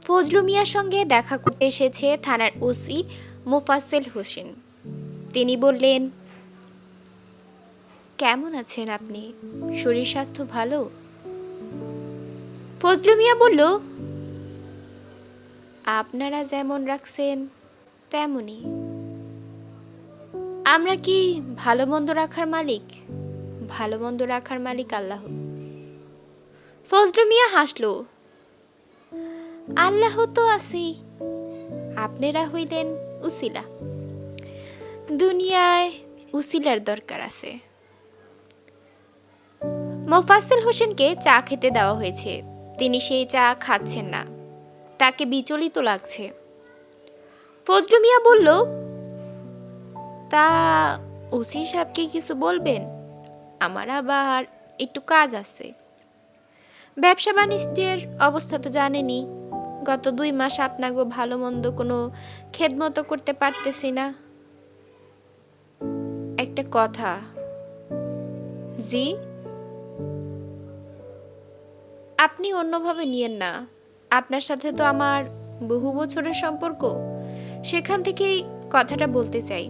ফজলু মিয়ার সঙ্গে দেখা করতে এসেছে থানার ওসি মোফাজ্জেল হোসেন। তিনি বললেন, কেমন আছেন আপনি? শরীর স্বাস্থ্য ভালো? ফজলু মিয়া বলল, আপনারা যেমন রাখছেন তেমনই। আমরা কি ভালো মন্দ রাখার মালিক? ভালো মন্দ রাখার মালিক আল্লাহ। ফজলু মিয়া হাসল, আল্লাহ তো আছেই, আপনারা হইলেন উসিলা। দুনিয়ায় উসিলার দরকার আছে। মোফাজ্জেল হোসেনকে চা খেতে দেওয়া হয়েছে। তিনি সেই চা খাচ্ছেন না, তাকে বিচলিত লাগছে। ফজলু মিয়া বলল, তা ওসি সাহেবকে কিছু বলবেন? আমার আবার একটু কাজ আছে। ব্যবসা বাণিজ্যের অবস্থা তো জানেনই। গত 2 মাস আপনাকে ভালো মন্দ কোনো খেদমতো করতে পারতেছি না। একটা কথা। জি? আপনি অন্যভাবে নিয়েন না। আপনার সাথে তো আমার বহু বছরের সম্পর্ক, সেখান থেকেই কথাটা বলতে চাই।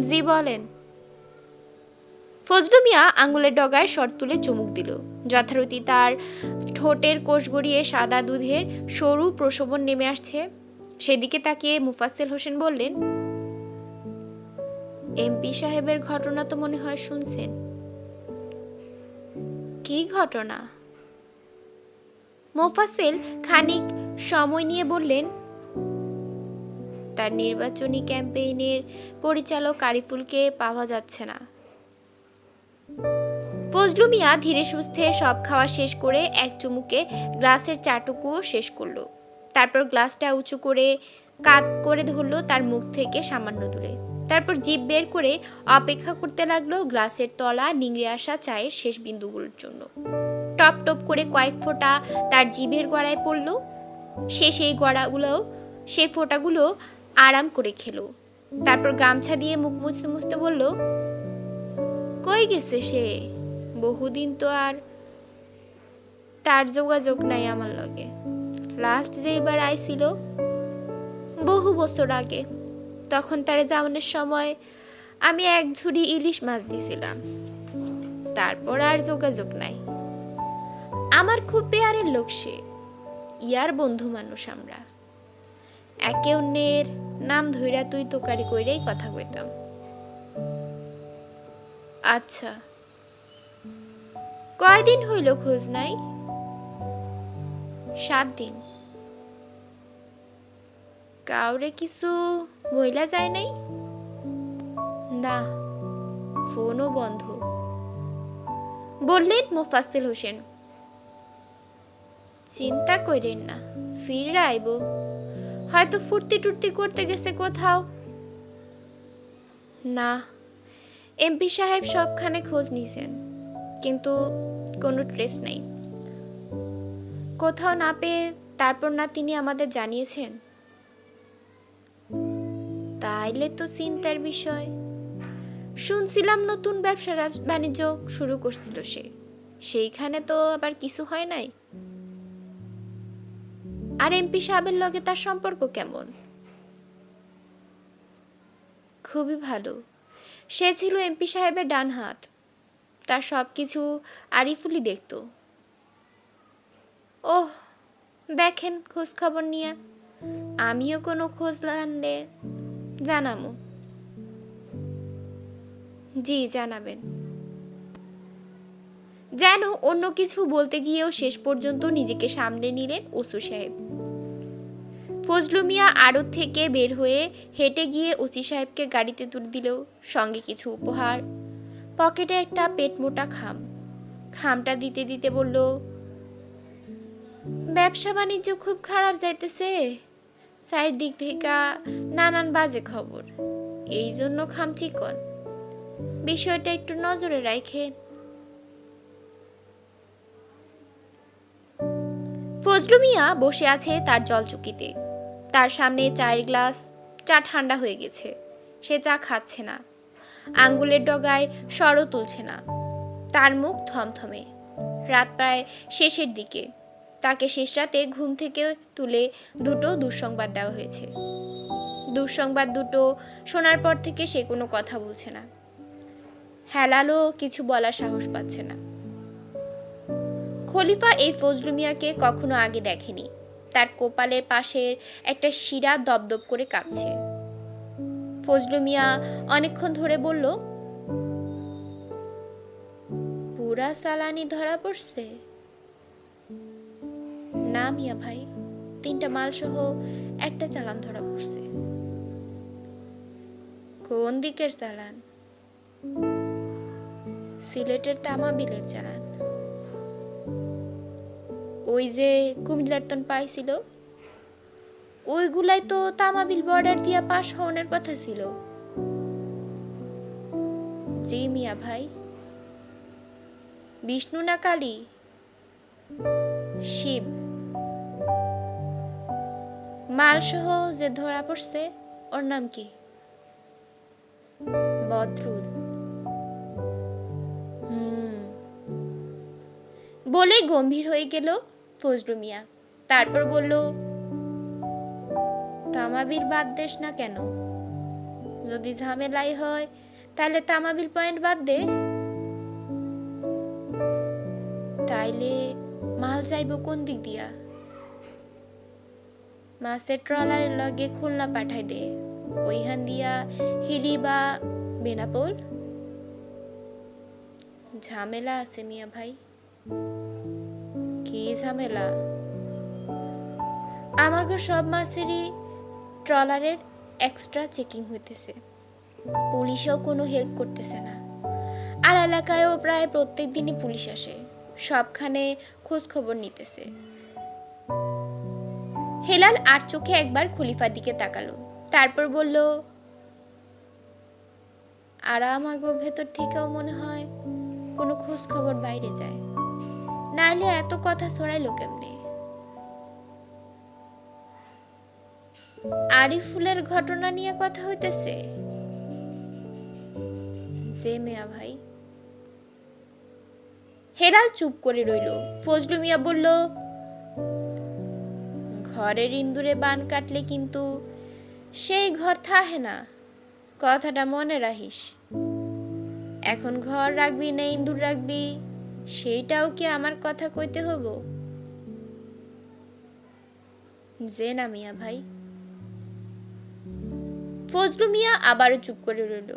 জি বলেন। ফজলু মিয়া আঙুলের ডগায় শর্ট তুলে চুমুক দিল। যথারীতি তার ঠোঁটের কোষ গড়িয়ে সাদা দুধের সরু প্রসবন নেমে আসছে। সেদিকে তাকিয়ে মোফাজ্জেল হোসেন বললেন, এমপি সাহেবের ঘটনা তো মনে হয় শুনছেন। কি ঘটনা? মোফাজ্জেল খানিক সময় নিয়ে বললেন, তার নির্বাচনী ক্যাম্পেইনের পরিচালক আরিফুলকে পাওয়া যাচ্ছে না। ফজলু মিয়া ধীরে সুস্থে সব খাওয়া শেষ করে এক চুমুকে গ্লাসের চাটুকুও শেষ করলো। তারপর গ্লাসটা উঁচু করে কাত করে ধরলো তার মুখ থেকে সামান্য দূরে। তারপর জিভ বের করে অপেক্ষা করতে লাগলো গ্লাসের তলা নিংড়ে আসা চায়ের শেষ বিন্দুগুলোর জন্য। টপ টপ করে কয়েক ফোঁটা তার জিভের গড়ায় পড়ল। সে সেই ফোঁটাগুলো আরাম করে খেলো। তারপর গামছা দিয়ে মুখ মুছতে মুছতে বলল, কই গেছে সে? বহুদিন তো আর তার যোগাযোগ নাই আমার লগে। লাস্ট যে এবার আইছিল বহু বছর আগে, তখন তারে জামানের সময় আমি 1 ঝুড়ি ইলিশ মাছ দিছিলাম। তারপর আর যোগাযোগ নাই। আমার খুব পেয়ারের লোক সে, ইয়ার বন্ধু মানুষ আমরা। একে অন্যের নাম ধইরা তুই তোকারি কইরেই কথা কইতাম। আচ্ছা, কয়দিন হইল খোঁজ নাই? 7 দিন। কাউরে কিছু বইলা যায় নাই? না, ফোনও বন্ধ। বললেন মোফাজ্জেল হোসেন। চিন্তা কইরেন না, ফিরে আইব। হয়তো ফুর্তি টুর্তি করতে গেছে কোথাও। না, এমপি সাহেব সবখানে খোঁজ নিছেন, কিন্তু কোনো ট্রেস নাই। কোথাও না পেয়ে তারপর না তিনি আমাদের জানিয়েছেন। তাইলে তো চিন্তার বিষয়। শুনছিলাম নতুন ব্যবসা বাণিজ্য শুরু করছিল সে, সেইখানে তো আবার কিছু হয় নাই। আর এমপি সাহেবের লগে তার সম্পর্ক কেমন? খুবই ভালো। সে ছিল এমপি সাহেবের ডান হাত। তার সবকিছু আরিফুলই দেখতো। ওহ, দেখেন খোঁজ খবর নিয়ে। আমিও কোনো খোঁজ আনলে জানামু। জি জানাবেন। যেন অন্য কিছু বলতে গিয়েও শেষ পর্যন্ত নিজেকে সামলে নিলেন ওসি সাহেব। ফজলু মিয়া আড়ত থেকে বের হয়ে হেঁটে গিয়ে ওসি সাহেবকে গাড়িতে তুলে দিল, সঙ্গে কিছু উপহার। পকেটে একটা পেটমোটা খামটা দিতে দিতে বলল, ব্যবসা বাণিজ্য খুব খারাপ যাইতেছে। চারিদিক থেকে নানান বাজে খবর, এই জন্য খাম চিকন। বিষয়টা একটু নজরে রাখেন। ফজলু মিয়া বসে আছে তার জলচুকিতে। তার সামনে চায়ের গ্লাস, চা ঠান্ডা হয়ে গেছে। সে চা খাচ্ছে না, আঙ্গুলের ডগায় স্বরও তুলছে না। তার মুখ থমথমে। রাত প্রায় শেষের দিকে। তাকে শেষ রাতে ঘুম থেকে তুলে দুটো দুঃসংবাদ দেওয়া হয়েছে। দুঃসংবাদ দুটো শোনার পর থেকে সে কোনো কথা বলছে না। হেলালও কিছু বলার সাহস পাচ্ছে না। খলিফা এই ফজলু মিয়াকে কখনো আগে দেখেনি। তার কপালের পাশের একটা শিরা দপদপ করে কাঁপছে। ফজলু মিয়া অনেকক্ষণ ধরে বলল, পুরা চালানি ধরা পড়ছে? না মিয়া ভাই, 3টা মাল সহ একটা চালান ধরা পড়ছে। কোন দিকের চালান? সিলেটের তামা বিলের চালান। ওই যে কুমিল্লার তন পাইছিল, ওইগুলাই তো তামাবিল বর্ডার দিয়া পাশ হওয়ার কথা ছিল। জি মিয়া ভাই। বিষ্ণু না কালী? শিব। মালসহ যে ধরা পড়ছে ওর নাম কি? বদরুল। বলে গম্ভীর হয়ে গেল ফজলু মিয়া। তারপর বলল, তামাবিল বাদ দেশ না কেন? যদি ঝামেলাই হয় তাহলে তামাবিল পয়েন্ট বাদ দে। তাইলে মাল যাইব কোন দিক দিয়া? মাছের ট্রলারের লগে খুলনা পাঠাই দে, ওইখান দিয়া হিলি বা বেনাপোল। ঝামেলা আছে মিয়া ভাই। কি ঝামেলা? আমাকে সব মাছেরই ট্রলারের এক্সট্রা চেকিং হইতেছে, পুলিশও কোনো হেল্প করতেছে না। আর এলাকায়ও প্রায় প্রত্যেক দিনই পুলিশ আসে, সবখানে খোঁজ খবর নিতেছে। হেলাল আর চোখে একবার খলিফার দিকে তাকালো, তারপর বলল, আর আমাগো ভেতর থেকেও মনে হয় কোনো খোঁজ খবর বাইরে যায়, নাইলে এত কথা ছড়াইলো কেমনে? আরিফুলের ঘটনা নিয়ে কথা হইতেছে? যে মিয়া ভাই। হেলাল চুপ করে রইল। ফজলু মিয়া বলল, ঘরের ইন্দুরে বান কাটলে কিন্তু সেই ঘর থাহে না, কথাটা মনে রাখিস। এখন ঘর রাখবি না ইন্দুর রাখবি, সেইটাও কি আমার কথা কইতে হব? যে না মিয়া ভাই। ফজলু মিয়া আবারও চুপ করে রইল।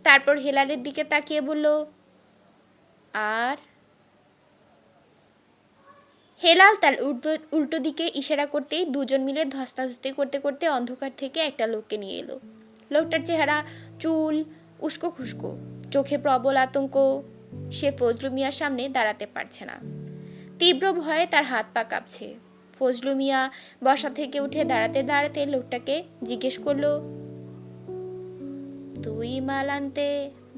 তারপর হেলালের দিকে তাকিয়ে বলল, আর? হেলাল তার উল্টো দিকে ইশারা করতেই দুজন মিলে ধস্তাধস্তি করতে করতে অন্ধকার থেকে একটা লোককে নিয়ে এলো। লোকটার চেহারা চুল উস্কো খুস্কো, চোখে প্রবল আতঙ্ক। সে ফজলু মিয়ার সামনে দাঁড়াতে পারছে না। তীব্র ভয়ে তার হাত পা কাঁপছে। ফজলু মিয়া বসা থেকে উঠে দাঁড়াতে দাঁড়াতে লোকটাকে জিজ্ঞেস করলো, তুই মাল আনতে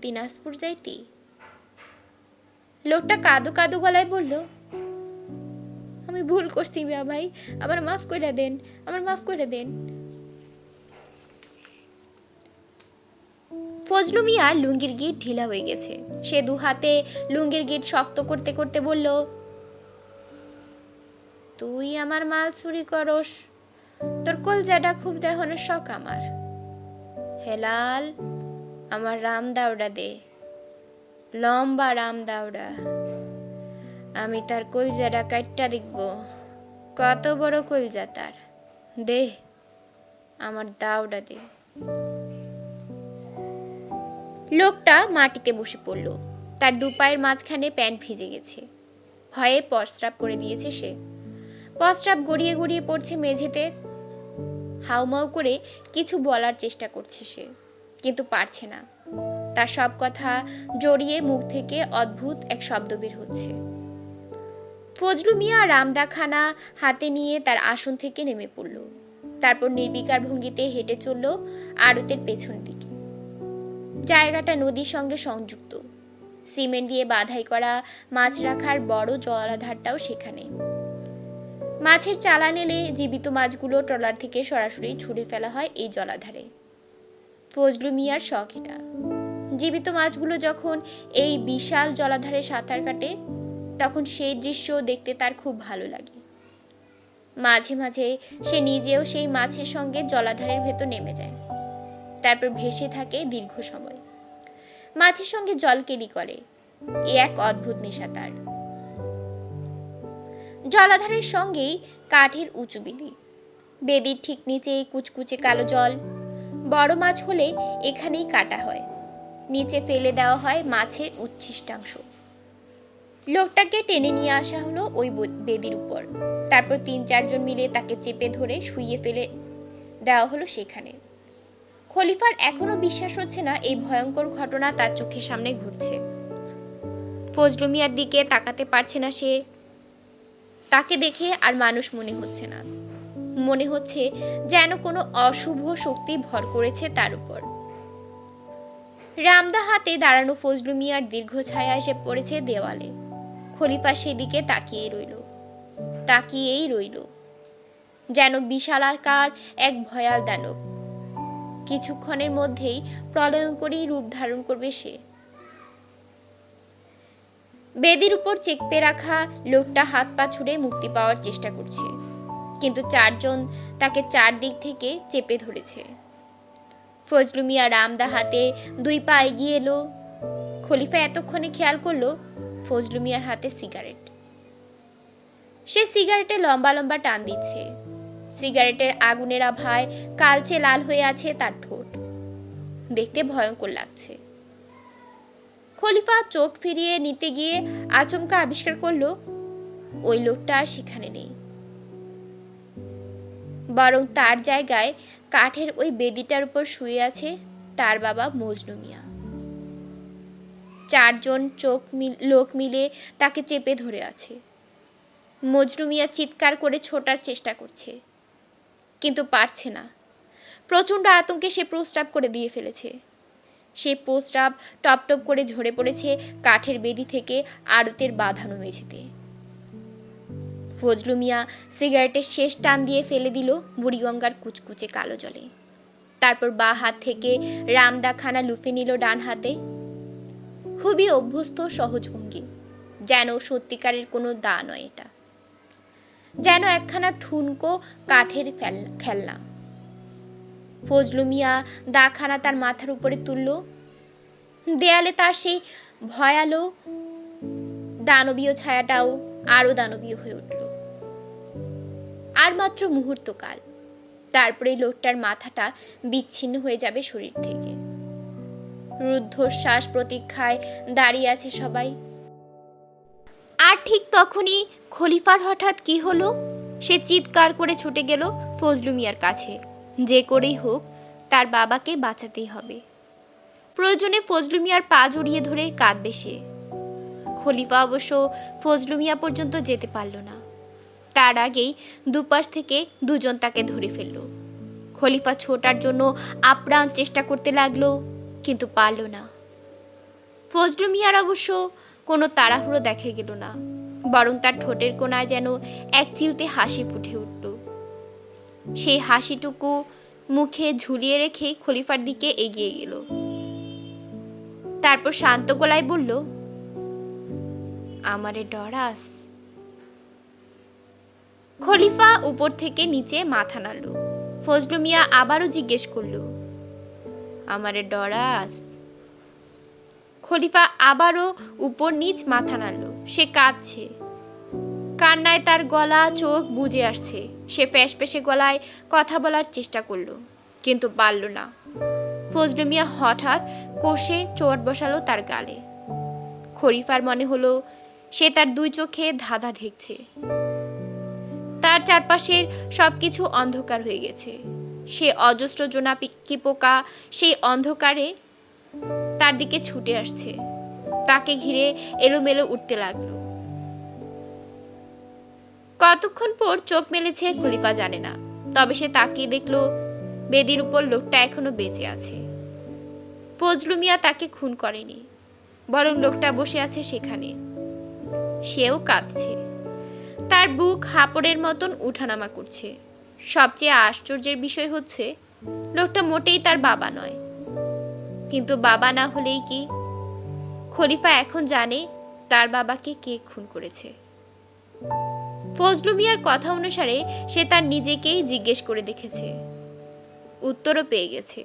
দিনাজপুর যাইতি? লোকটা কাঁদো কাঁদো গলায় বলল, আমি ভুল করছি মিয়া ভাই, আমার মাফ করে দেন, আমার মাফ করে দেন। ফজলু মিয়ার লুঙ্গির গিট ঢিলা হয়ে গেছে। সে দু হাতে লুঙ্গির গিট শক্ত করতে করতে বলল, তুই আমার মাল চুরি করস, তোর কলজাটা খুব দেহনের শখ আমার। হেলাল, আমার রাম দাওড়া দে, লম্বা রাম দাওড়া। আমি তার কলজাটা কাটটা দেখব, কত বড় কলজা তার। দে, আমার দাওড়া দে। লোকটা মাটিতে বসে পড়ল। তার দুপায়ের মাঝখানে প্যান্ট ভিজে গেছে। ভয়ে প্রস্রাব করে দিয়েছে সে। প্রস্রাব গড়িয়ে গড়িয়ে পড়ছে মেঝেতে। হাউমাউ করে কিছু বলার চেষ্টা করছে সে, কিন্তু পারছে না। তার সব কথা জড়িয়ে মুখ থেকে অদ্ভুত এক শব্দ বের হচ্ছে। ফজলু মিয়া রামদাখানা হাতে নিয়ে তার আসন থেকে নেমে পড়ল। তারপর নির্বিকার ভঙ্গিতে হেঁটে চলল আড়তের পেছন দিকে। জায়গাটা নদীর সঙ্গে সংযুক্ত। সিমেন্ট দিয়ে বাঁধাই করা মাছ রাখার বড় জলাধারটাও সেখানে। মাছের চালান এলে জীবিত মাছগুলো ট্রলার থেকে সরাসরি ছুঁড়ে ফেলা হয় এই জলাধারে। ফজলু মিয়ার শখ এটা। জীবিত মাছগুলো যখন এই বিশাল জলাধারে সাঁতার কাটে, তখন সেই দৃশ্য দেখতে তার খুব ভালো লাগে। মাঝে মাঝে সে নিজেও সেই মাছের সঙ্গে জলাধারের ভেতর নেমে যায়, তারপর ভেসে থাকে দীর্ঘ সময়। মাছের সঙ্গে জল কেলি করে, এ এক অদ্ভুত নেশা তার। জলাধারের সঙ্গেই কাঠের উঁচু বেদি, বেদির ঠিক নিচে কুচকুচে কালো জল। বড় মাছ হলে এখানেই কাটা হয়, নিচে ফেলে দেওয়া হয় মাছের উচ্ছিষ্টাংশ। লোকটাকে টেনে নিয়ে আসা হলো ওই বেদির উপর, তারপর ৩-৪ জন মিলে তাকে চেপে ধরে শুইয়ে ফেলে দেওয়া হলো সেখানে। খলিফার এখনো বিশ্বাস হচ্ছে না এই ভয়ঙ্কর ঘটনা তার চোখের সামনে ঘটছে। ফজলু মিয়ার দিকে তাকাতে পারছে না সে। তাকে দেখে আর মানুষ মনে হচ্ছে না, মনে হচ্ছে যেন কোনো অশুভ শক্তি ভর করেছে তার উপর। রামদা হাতে দাঁড়ানো ফজলু মিয়ার দীর্ঘ ছায়া এসে পড়েছে দেওয়ালে। খলিফা সেদিকে তাকিয়েই রইল, যেন বিশালাকার এক ভয়াল দানব। কিছুক্ষণের মধ্যেই প্রলয়ঙ্করী রূপ ধারণ করবে সে। বেদির উপর চেপে রাখা লোকটা হাত পা ছুড়ে মুক্তি পাওয়ার চেষ্টা করছে, কিন্তু ৪ জন তাকে ৪ দিক থেকে চেপে ধরেছে। ফজলু মিয়া রামদা হাতে ২ পা এগিয়ে এলো। খলিফা এতক্ষণে খেয়াল করলো ফজলু মিয়ার হাতে সিগারেট। সে সিগারেটে লম্বা লম্বা টান দিচ্ছে। সিগারেটের আগুনের আভায় কালচে লাল হয়ে আছে তার ঠোঁট, দেখতে ভয়ঙ্কর লাগছে। খলিফা চোখ ফিরিয়ে নিতে গিয়ে আচমকা আবিষ্কার করলো ওই লোকটা আর সেখানে নেই, বরং তার জায়গায় কাঠের ওই বেদিটার উপর শুয়ে আছে তার বাবা মজনু মিয়া। ৪ জন লোক মিলে তাকে চেপে ধরে আছে। মজনু মিয়া চিৎকার করে ছোটার চেষ্টা করছে, কিন্তু পারছে না। প্রচণ্ড আতঙ্কে সে প্রস্রাব করে দিয়ে ফেলেছে। সেই প্রস্রাব টপ টপ করে ঝরে পড়েছে কাঠের বেদি থেকে আড়তের বাঁধানো মেঝেতে। ফজলু মিয়া সিগারেটের শেষ টান দিয়ে ফেলে দিল বুড়িগঙ্গার কুচকুচে কালো জলে। তারপর বাঁ হাত থেকে রামদাখানা লুফে নিল ডান হাতে। খুবই অভ্যস্ত সহজ ভঙ্গি, যেন সত্যিকারের কোনো দা নয়, এটা যেন একখানা ঠুনকো কাঠের খেলনা। ফজলু মিয়া দাখানা তার মাথার উপরে তুলল। দেয়ালে তার সেই ভয়ালো দানবীয় ছায়াটাও আরো দানবীয় হয়ে উঠল। আর মাত্র মুহূর্তকাল, তারপরে লোকটার মাথাটা বিচ্ছিন্ন হয়ে যাবে শরীর থেকে। রুদ্ধশ্বাস প্রতীক্ষায় দাঁড়িয়ে আছে সবাই। আর ঠিক তখনই খলিফার হঠাৎ কি হলো, সে চিৎকার করে ছুটে গেল ফজলু মিয়ার কাছে। যে করেই হোক তার বাবাকে বাঁচাতেই হবে। প্রয়োজনে ফজলু মিয়ার পা জড়িয়ে ধরে কাঁদবে সে। খলিফা অবশ্য ফজলু মিয়া পর্যন্ত যেতে পারল না। তার আগেই দুপাশ থেকে ২ জন তাকে ধরে ফেলল। খলিফা ছোটার জন্য আপ্রাণ চেষ্টা করতে লাগলো, কিন্তু পারল না। ফজলু মিয়ার অবশ্য কোনো তাড়াহুড়ো দেখা গেল না, বরং তার ঠোঁটের কোণায় যেন এক চিলতে হাসি ফুটে উঠল। সেই হাসিটুকু মুখে ঝুলিয়ে রেখে খলিফার দিকে এগিয়ে গেল। তারপর শান্ত গলায় বলল, আমারে ডরাস? খলিফা উপর থেকে নিচে মাথা নাড়ল। ফজলু মিয়া আবারও জিজ্ঞেস করল, আমারে ডরাস? খলিফা আবারও উপর নিচ মাথা নাড়ল। সে কাঁদছে, কান্নায় তার গলা চোখ বুজে আসছে। সে ফ্যাঁসে গলায় কথা বলার চেষ্টা করলো, কিন্তু পারল না। ফজলু মিয়া হঠাৎ কষে চোট বসালো তার গালে। খলিফার মনে হলো সে তার ২ চোখে ধাঁধা দেখছে। তার চারপাশের সবকিছু অন্ধকার হয়ে গেছে। সে অজস্র জোনাকি পোকা সেই অন্ধকারে তার দিকে ছুটে আসছে, তাকে ঘিরে এলোমেলো উঠতে লাগলো। কতক্ষণ পর চোখ মেলেছে খলিফা জানে না, তবে সে তাকিয়ে দেখলো বেদির উপর লোকটা এখনো বেঁচে আছে। ফজলু মিয়া তাকে খুন করেনি, বরং লোকটা বসে আছে সেখানে। সেও কাঁদছে, তার বুক হাঁপড়ের মতন উঠানামা করছে। সবচেয়ে আশ্চর্যের বিষয় হচ্ছে লোকটা মোটেই তার বাবা নয়। কিন্তু বাবা না হলেই কি? খলিফা এখন জানে তার বাবাকে কে খুন করেছে। ফজলু মিয়ার কথা অনুসারে সে তার নিজেকেই জিজ্ঞেস করে দেখেছে, উত্তরও পেয়ে গেছে।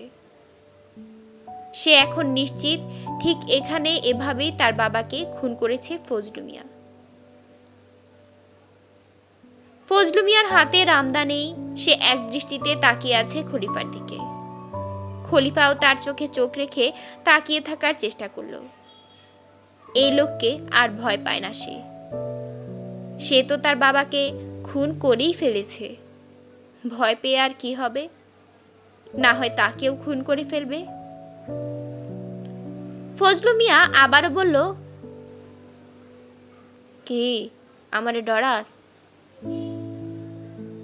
সে এখন নিশ্চিত ঠিক এখানে এভাবেই তার বাবাকে খুন করেছে ফজলু মিয়া। ফজলু মিয়ার হাতে রামদা নেই, সে এক দৃষ্টিতে তাকিয়ে আছে খলিফার দিকে। খলিফাও তার চোখে চোখ রেখে তাকিয়ে থাকার চেষ্টা করল। এই লোককে আর ভয় পায় না সে তো তার বাবাকে খুন করেই ফেলেছে। ভয় পেয়ে আর কি হবে? না হয় তাকেও খুন করে ফেলবে। ফজলু মিয়া আবারও বলল, কি আমারে ডরাস?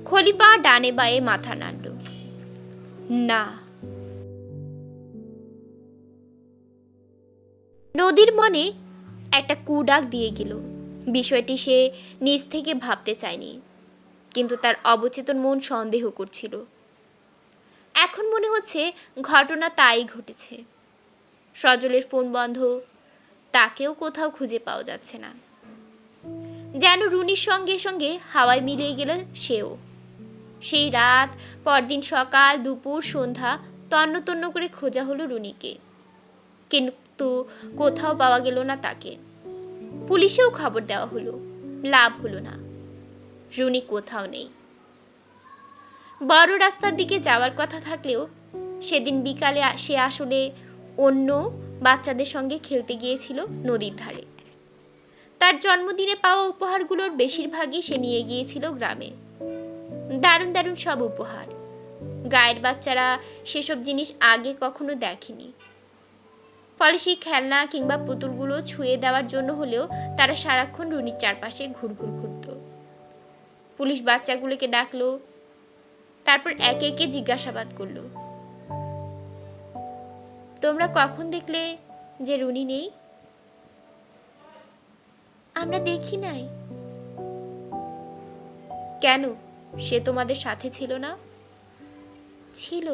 খলিফা ডানে বায়ে মাথা নাড়ল, না। নদীর মনে একটা কুডাক দিয়ে গেল। বিষয়টি সে নিজ থেকে ভাবতে চায়নি, কিন্তু তার অবচেতন মন সন্দেহ করছিল। এখন মনে হচ্ছে ঘটনা তাই ঘটেছে। সজলের ফোন বন্ধ, তাকেও কোথাও খুঁজে পাওয়া যাচ্ছে না। যেন রুনির সঙ্গে সঙ্গে হাওয়ায় মিলিয়ে গেল সেও। সেই রাত, পরদিন সকাল, দুপুর, সন্ধ্যা তন্ন তন্ন করে খোঁজা হলো রুনিকে, কিন্তু কোথাও পাওয়া গেল না তাকে। পুলিশেও খবর দেওয়া হলো, লাভ হলো না। রুনি কোথাও নেই। বড় রাস্তার দিকে যাওয়ার কথা থাকলেও সেদিন বিকালে সে আসলে অন্য বাচ্চাদের সঙ্গে খেলতে গিয়েছিল নদীর ধারে। তার জন্মদিনে পাওয়া উপহারগুলোর বেশিরভাগই সে নিয়ে গিয়েছিল গ্রামে। দারুণ দারুণ সব উপহার। গায়ের বাচ্চারা সেসব জিনিস আগে কখনো দেখেনি। ফলে সেই খেলনা কিংবা পুতুলগুলো ছুঁয়ে দেওয়ার জন্য হলেও তারা সারাক্ষণ রুনির চারপাশে ঘুরঘুর ঘুরত। পুলিশ বাচ্চাগুলোকে ডাকলো, তারপর একে একে জিজ্ঞাসাবাদ করলো, তোমরা কখন দেখলে যে রুনি নেই? আমরা দেখি নাই। কেন, সে তোমাদের সাথে ছিল না? ছিল।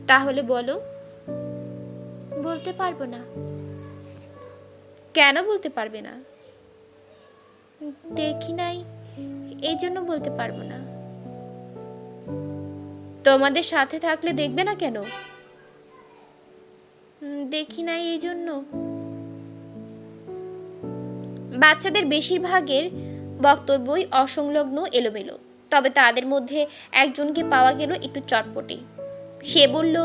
তাহলে বলো। বলতে পারবো না। কেন বলতে পারবে না? দেখি নাই, এই জন্য বলতে পারবো না। তোমাদের সাথে থাকলে দেখবে না কেন? দেখি নাই এই জন্য। বাচ্চাদের বেশিরভাগের বক্তব্যই অসংলগ্ন, এলোমেলো। তবে তাদের মধ্যে একজনকে পাওয়া গেল একটু চটপটে। সে বলল,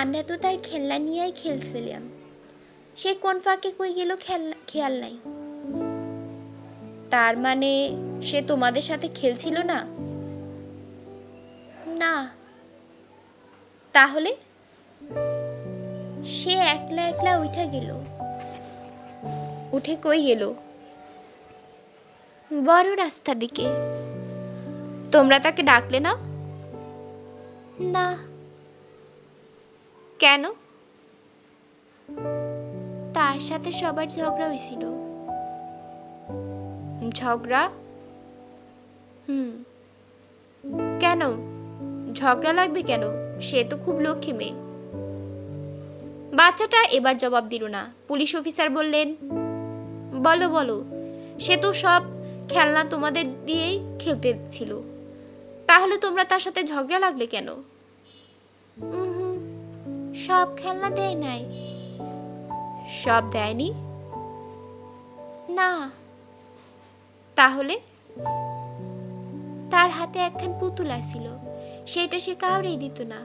আমরা তো তার খেলনা নিয়েই খেলছিলাম। সে কোন ফাঁকে কই গেল খেয়াল নাই। তার মানে সে তোমাদের সাথে খেলছিল না? না। তাহলে? সে একলা একলা উঠে গেল। উঠে কই গেল? বড় রাস্তার দিকে। তোমরা তাকে ডাকলে না? না। কেন? তার সাথে সবার ঝগড়া হয়েছিল। ঝগড়া? কেন ঝগড়া লাগবে কেন? সে তো খুব লক্ষ্মী মেয়ে। বাচ্চাটা এবার জবাব দিল না। পুলিশ অফিসার বললেন, বলো বলো, সে তো সব খেলনা তোমাদের দিয়েই খেলতে ছিল, তাহলে তোমরা তার সাথে ঝগড়া লাগলে কেন? সব খেলনা দেয় নাই। সব দেয়নি? না। তাহলে? তার হাতে একখান পুতুল আসছিল, সেটা সে কাউরেই দিত না।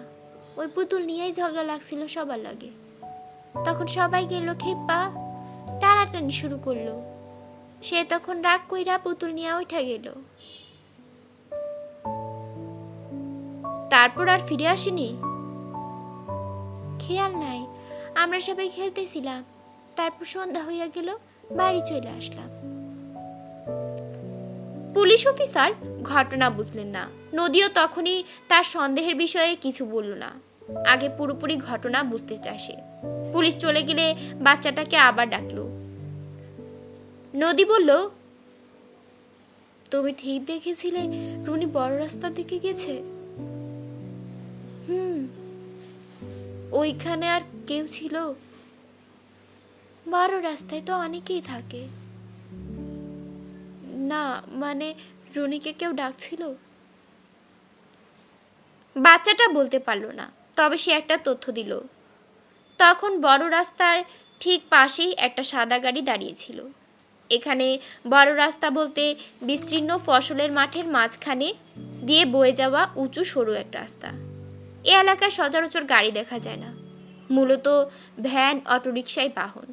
ওই পুতুল নিয়েই ঝগড়া লাগছিল সবার লাগে। তখন সবাই গেল খেপা, টানাটানি শুরু করলো। সে তখন রাগ কইরা পুতুল নিয়ে উঠা গেল। তারপর আর ফিরে আসেনি? খেয়াল নাই, আমরা সবাই খেলতেছিলাম। তারপর সন্ধ্যা হইয়া গেল, বাড়ি চলে আসলাম। পুলিশ অফিসার ঘটনা বুঝলেন না। নদীও তখনই তার সন্দেহের বিষয়ে কিছু বলল না। আগে পুরোপুরি ঘটনা বুঝতে চায় সে। পুলিশ চলে গেলে বাচ্চাটাকে আবার ডাকলো। নদী বলল, তুমি ঠিক দেখেছিলে রুনি বড় রাস্তার দিকে গেছে? ওইখানে আর কেউ ছিল? বড় রাস্তায় তো অনেকেই থাকে। না, মানে রুনিকে কেউ ডাকছিল। বাচ্চাটা বলতে পারল না, তবে সে একটা তথ্য দিল। তখন বড় রাস্তার ঠিক পাশেই একটা সাদা গাড়ি দাঁড়িয়েছিল। এখানে বড় রাস্তা বলতে বিস্তীর্ণ ফসলের মাঠের মাঝখানে দিয়ে বয়ে যাওয়া উঁচু সরু এক রাস্তা। এ এলাকায় সচরাচর গাড়ি দেখা যায় না, মূলত ভ্যান অটোরিকশায় বাহন।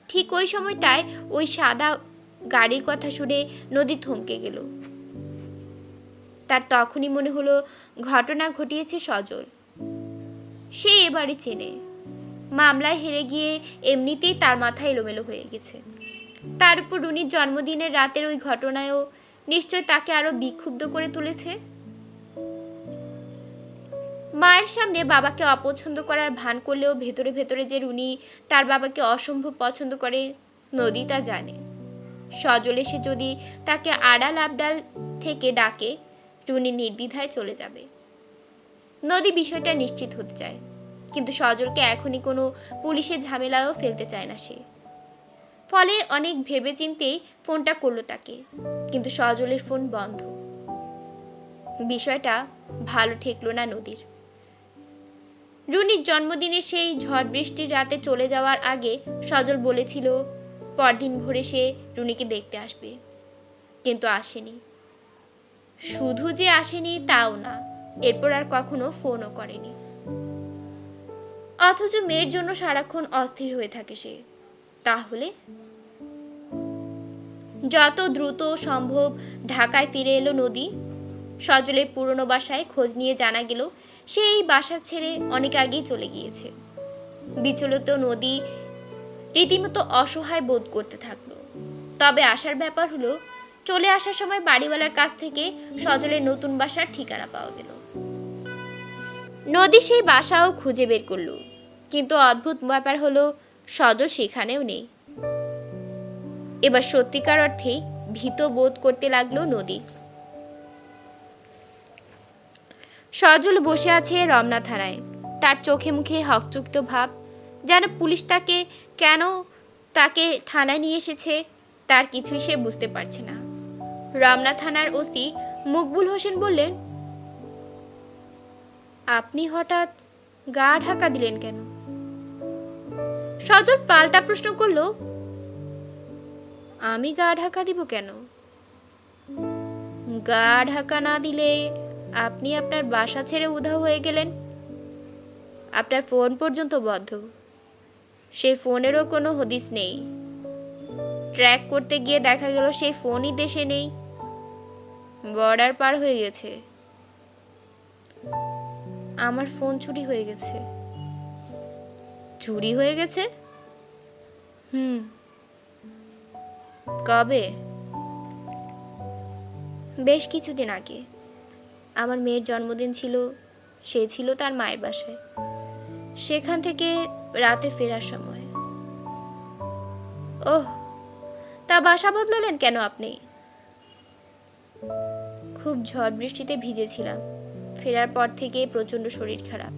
ঠিক ওই সময়টায় ওই সাদা গাড়ির কথা শুনে নদী থমকে গেল। তার তখনই মনে হলো ঘটনা ঘটিয়েছে সজল। সে এবারে চেনে। মামলায় হেরে গিয়ে এমনিতেই তার মাথা এলোমেলো হয়ে গেছে। তার উপর রুনির জন্মদিনের রাতের ওই ঘটনায়ও নিশ্চয় তাকে আরো বিক্ষুব্ধ করে তুলেছে। মায়ের সামনে বাবাকে অপছন্দ করার ভান করলেও ভেতরে ভেতরে যে রুনি তার বাবাকে অসম্ভব পছন্দ করে নদী তা জানে। সজল এসে যদি তাকে আড়াল আবডাল থেকে ডাকে, রুনি নির্দ্বিধায় চলে যাবে। নদী বিষয়টা নিশ্চিত হতে চায়, কিন্তু সজলকে এখনই কোনো পুলিশের ঝামেলায়ও ফেলতে চায় না সে। ফলে অনেক ভেবেচিন্তেই ফোনটা করলো তাকে, কিন্তু সজলের ফোন বন্ধ। বিষয়টা ভালো ঠেকলো না নদীর। রুনির জন্মদিনের সেই ঝড় বৃষ্টির রাতে চলে যাওয়ার আগে সজল বলেছিল পরদিন ভোরে সে রুনিকে দেখতে আসবে, কিন্তু আসেনি। শুধু যে আসেনি তাও না, এরপর আর কখনো ফোনও করেনি। অথচ মেয়ের জন্য সারাক্ষণ অস্থির হয়ে থাকে সে। তাহলে যত দ্রুত সম্ভব ঢাকায় ফিরে এলো নদী। সজলের পুরনো বাসায় খোঁজ নিয়ে জানা গেল সে এই বাসা ছেড়ে অনেক আগেই চলে গিয়েছে। বিচলিত নদী রীতিমতো অসহায় বোধ করতে থাকলো। তবে আসার ব্যাপার হলো, চলে আসার সময় বাড়িওয়ালার কাছ থেকে সজলের নতুন বাসার ঠিকানা পাওয়া গেল। নদী সেই বাসাও খুঁজে বের করলো, কিন্তু অদ্ভুত ব্যাপার হলো সজল সেখানেও নেই। এবার সত্যিকার অর্থেই ভীত বোধ করতে লাগলো নদী। সজল বসে আছে রমনা থানায়, তার চোখে মুখে হকচকিত ভাব, যেন পুলিশ কেন তাকে থানায় নিয়ে এসেছে তার কিছুই সে বুঝতে পারছে না। রমনা থানার ওসি মকবুল হোসেন বললেন, আপনি হঠাৎ গা ঢাকা দিলেন কেন? সজল পাল্টা প্রশ্ন করলো, আমি গা ঢাকা দিব কেন? গা ঢাকা না দিলে আপনি আপনার বাসা ছেড়ে উধাও হয়ে গেলেন। আপনার ফোন পর্যন্ত বন্ধ, সেই ফোনেরও কোনো হদিস নেই। ট্র্যাক করতে গিয়ে দেখা গেল সেই ফোনই দেশে নেই, বর্ডার পার হয়ে গেছে। আমার ফোন চুরি হয়ে গেছে। চুরি হয়ে গেছে? কবে? বেশ কিছুদিন আগে। আমার মেয়ের জন্মদিন ছিল, সে ছিল তার মায়ের বাসায়। সেখান থেকে রাতে ফেরার সময়। ওহ, তা বাসা বদলালেন কেন আপনি? খুব ঝড় বৃষ্টিতে ভিজেছিলাম। ফেরার পর থেকে প্রচন্ড শরীর খারাপ,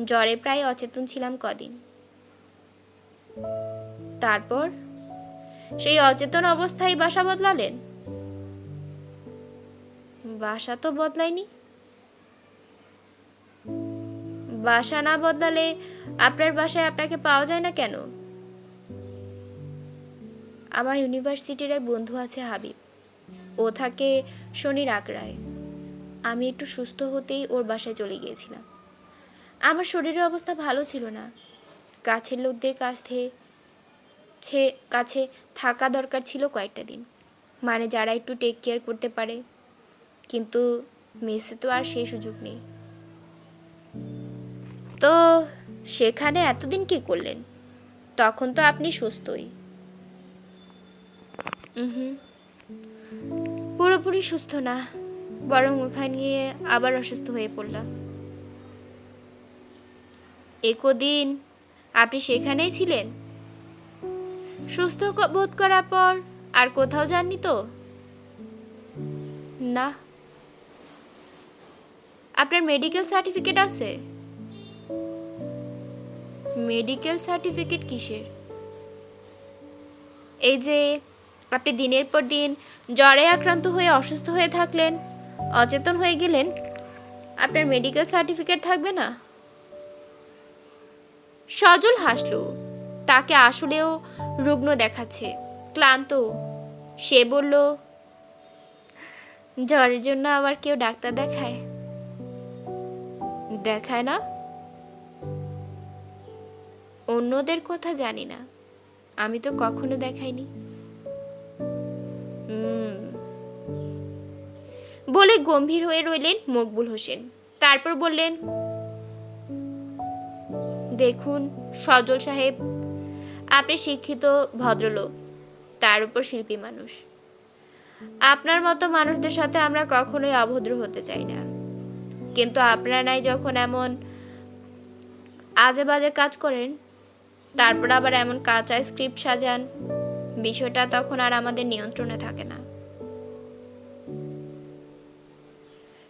জ্বরে প্রায় অচেতন ছিলাম কদিন। তারপর সেই অচেতন অবস্থায় বাসা বদলালেন? বাসা তো বদলায়নি। বাসা না বদলালে আপনার বাসায় আপনাকে পাওয়া যায় না কেন? আমার ইউনিভার্সিটির এক বন্ধু আছে হাবিব, ও থাকে শনির আগ্রায়। আমি একটু সুস্থ হতেই ওর বাসায় চলে গিয়েছিলাম। আমার শরীরের অবস্থা ভালো ছিল না। কাছের লোকদের কাছে থাকা দরকার ছিল কয়েকটা দিন, মানে যারা একটু টেক কেয়ার করতে পারে। কিন্তু মেসে তো আর সেই সুযোগ নেই। তো সেখানে এতদিন কি করলেন? তখন তো আপনি সুস্থই। পুরোপুরি সুস্থ না, বরং ওখানে গিয়ে আবার অসুস্থ হয়ে পড়লাম। একদিন আপনি সেখানেই ছিলেন? সুস্থ বোধ করার পর আর কোথাও যাননি তো? না। আপনার মেডিকেল সার্টিফিকেট আছে? মেডিকেল সার্টিফিকেট কিসের? এই যে আপনি দিনের পর দিন জ্বরে আক্রান্ত হয়ে অসুস্থ হয়ে থাকলেন, অচেতন হয়ে গেলেন, আপনার মেডিকেল সার্টিফিকেট থাকবে না? সজল হাসল। তাকে আসলেও রুগ্ন দেখাচ্ছে, ক্লান্ত। সে বলল, জ্বরের জন্য আবার কেউ ডাক্তার দেখায়? দেখায় না? অন্যদের কথা জানি না, আমি তো কখনো দেখাইনি। বলে গম্ভীর হয়ে রইলেন মকবুল হোসেন। তারপর বললেন, দেখুন সজল সাহেব, আপনি শিক্ষিত ভদ্রলোক, তার উপর শিল্পী মানুষ। আপনার মতো মানুষদের সাথে আমরা কখনোই অভদ্র হতে চাই না, কিন্তু আপনারা নাই যখন এমন আজে বাজে কাজ করেন, তারপর আবার এমন কাঁচা স্ক্রিপ্ট সাজান, বিষয়টা তখন আর আমাদের নিয়ন্ত্রণে থাকে না।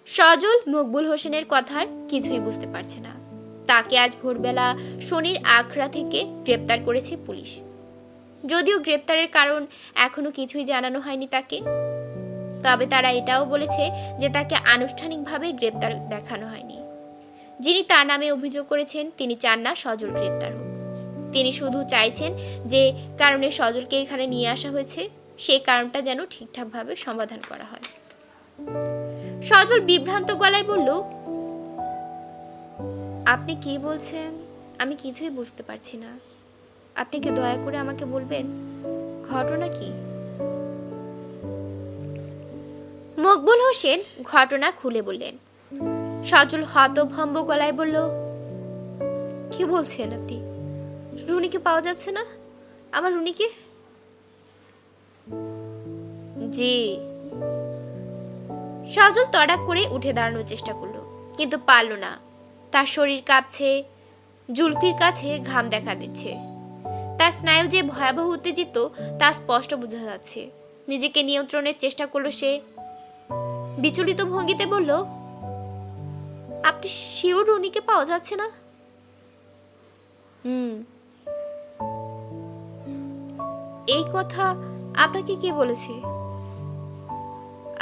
সজল মকবুল হোসেনের কথার কিছুই বুঝতে পারছে না। তাকে আজ ভোরবেলা শনির আখড়া থেকে গ্রেপ্তার করেছে পুলিশ, যদিও গ্রেপ্তারের কারণ এখনো কিছুই জানানো হয়নি তাকে। তবে তারা এটাও বলেছে যে তাকে আনুষ্ঠানিকভাবে গ্রেপ্তার দেখানো হয়নি। যিনি তার নামে অভিযোগ করেছেন তিনি চান না সজল গ্রেপ্তার হোক। তিনি শুধু চাইছেন যে কারণে সজলকে এখানে নিয়ে আসা হয়েছে সেই কারণটা যেন ঠিকঠাকভাবে সমাধান করা হয়। সজল বিভ্রান্ত গলায় বলল, আপনি কি বলছেন আমি কিছুই বুঝতে পারছি না। আপনি কি দয়া করে আমাকে বলবেন ঘটনা কি? মকবুল হোসেন ঘটনা খুলে বললেন। সজল হতভম্ব গলায় বলল, কি বলছেন আপনি? রুনিকে পাওয়া যাচ্ছে না? আমার রুনিকে? জি। সজল তড়াক করে উঠে দাঁড়ানোর চেষ্টা করলো, কিন্তু পারল না। তার শরীর কাঁপছে, জুলফির কাছে ঘাম দেখা দিচ্ছে। তার স্নায়ু যে ভয়াবহ উত্তেজিত তা স্পষ্ট বোঝা যাচ্ছে। নিজেকে নিয়ন্ত্রণের চেষ্টা করলো সে। বিচলিত ভঙ্গিতে বলল, আপনি শিওর রুনিকে পাওয়া যাচ্ছে না? এই কথা আপনাকে কে বলেছে?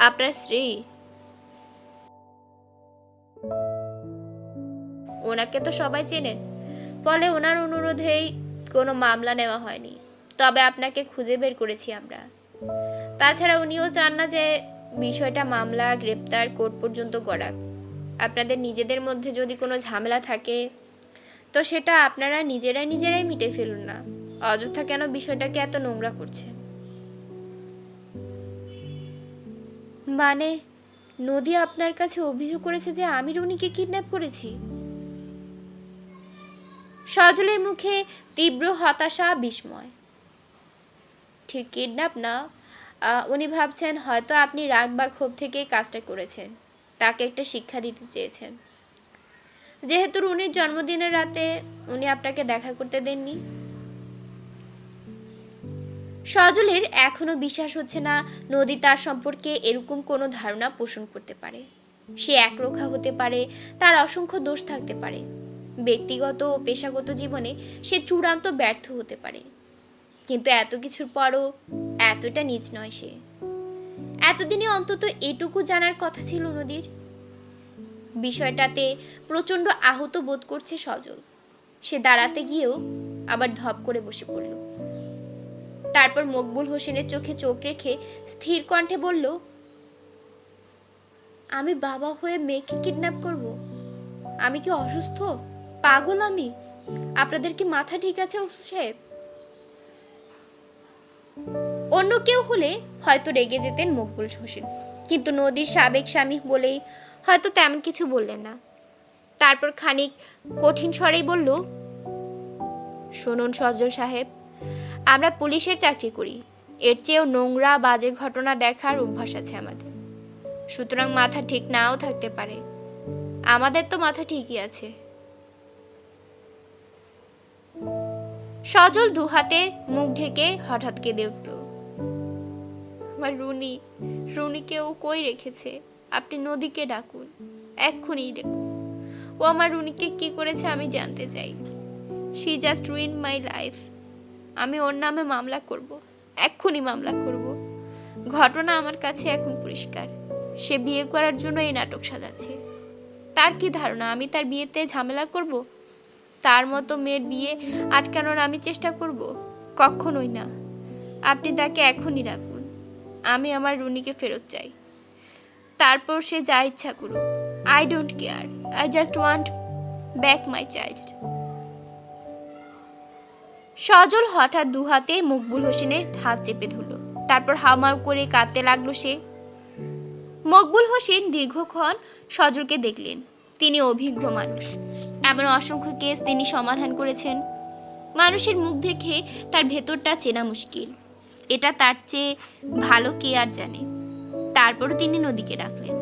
আপনার স্ত্রী। ওনাকে তো সবাই চেনেন, ফলে ওনার অনুরোধেই কোনো মামলা নেওয়া হয়নি। তবে আপনাকে খুঁজে বের করেছি আমরা। তাছাড়া উনিও চান না যে বিষয়টা মামলা, গ্রেপ্তার, কোর্ট পর্যন্ত গড়াক। আপনাদের নিজেদের মধ্যে যদি কোনো ঝামেলা থাকে তো সেটা আপনারা নিজেরাই মিটে ফেলুন না। অযথা কেন বিষয়টাকে এত নোংরা করছেন? মানে নদী আপনার কাছে অভিযোগ করেছে যে আমি রুনিকে কিডন্যাপ করেছি? সজলের মুখে তীব্র হতাশা, বিস্ময়। ঠিক কিডন্যাপ না, উনি ভাবছেন হয়তো আপনি রাগ বা ক্ষোভ থেকে কাজটা করেছেন, তাকে একটা শিক্ষা দিতে চেয়েছেন। যেহেতু রুনির জন্মদিনের রাতে উনি আপনাকে দেখা করতে দেননি। সজলের এখনো বিশ্বাস হচ্ছে না নদী তার সম্পর্কে এরকম কোনো ধারণা পোষণ করতে পারে। সে একরোখা হতে পারে, তার অসংখ্য দোষ থাকতে পারে, ব্যক্তিগত ও পেশাগত জীবনে সে চূড়ান্ত ব্যর্থ হতে পারে, কিন্তু এত কিছুর পরও এতটা নীচ নয় সে। এতদিনে অন্তত এটুকু জানার কথা ছিল নদীর। বিষয়টাতে প্রচন্ড আহত বোধ করছে সজল। সে দাঁড়াতে গিয়েও আবার ধপ করে বসে পড়ল। তারপর মকবুল হোসেনের চোখে চোখ রেখে স্থির কণ্ঠে বলল, আমি বাবা হয়ে মেয়েকে কিডন্যাপ করব? আমি কি অসুস্থ, পাগল? আমি? আপনাদের কি মাথা ঠিক আছে ওসু সাহেব? অন্য কেউ হলে হয়তো রেগে যেতেন মকবুল হোসেন, কিন্তু নদীর সাবেক স্বামী বলেই হয়তো তেমন কিছু বললেন না। তারপর খানিক কঠিন স্বরেই বলল, শুনুন সজল সাহেব, আমরা পুলিশের চাকরি করি, এর চেয়েও নোংরা বাজে ঘটনা দেখার অভ্যাস আছে আমাদের। সুতরাং মাথা ঠিক নাও থাকতে পারে, আমাদের তো মাথা ঠিকই আছে। সজল দুহাতে মুখ ঢেকে হঠাৎ কেঁদে উঠল। আমার রুনিকে ও কই রেখেছে? আপনি নদীকে ডাকুন, এক্ষুনি ডাকুন। ও আমার রুনিকে কি করেছে আমি জানতে চাই। She just ruin my life. আমি ওর নামে মামলা করব, এক্ষুনি মামলা করব। ঘটনা আমার কাছে এখন পরিষ্কার। সে বিয়ে করার জন্য এই নাটক সাজাচ্ছে। তার কি ধারণা আমি তার বিয়েতে ঝামেলা করব? তার মতো মেয়ের বিয়ে আটকানোর আমি চেষ্টা করব? কখনোই না। আপনি তাকে এখনই রাখুন। আমি আমার রুনিকে ফেরত চাই। তারপর সে যা ইচ্ছা করুক। I don't care. I just want back my child. Sajal হঠাৎ দুহাতে মকবুল হোসেনের হাত চেপে ধরল। তারপর হাউমাউ করে কাঁদতে লাগলো সে। মকবুল হোসেন দীর্ঘক্ষণ সজলকে দেখলেন। তিনি অভিজ্ঞ মানুষ। এমন অসংখ্য কেস তিনি সমাধান করেছেন। মানুষের মুখ দেখে তার ভেতরটা চেনা মুশকিল। এটা তার চেয়ে ভালো কে আর জানে। তারপরও তিনি নদীকে ডাকলেন।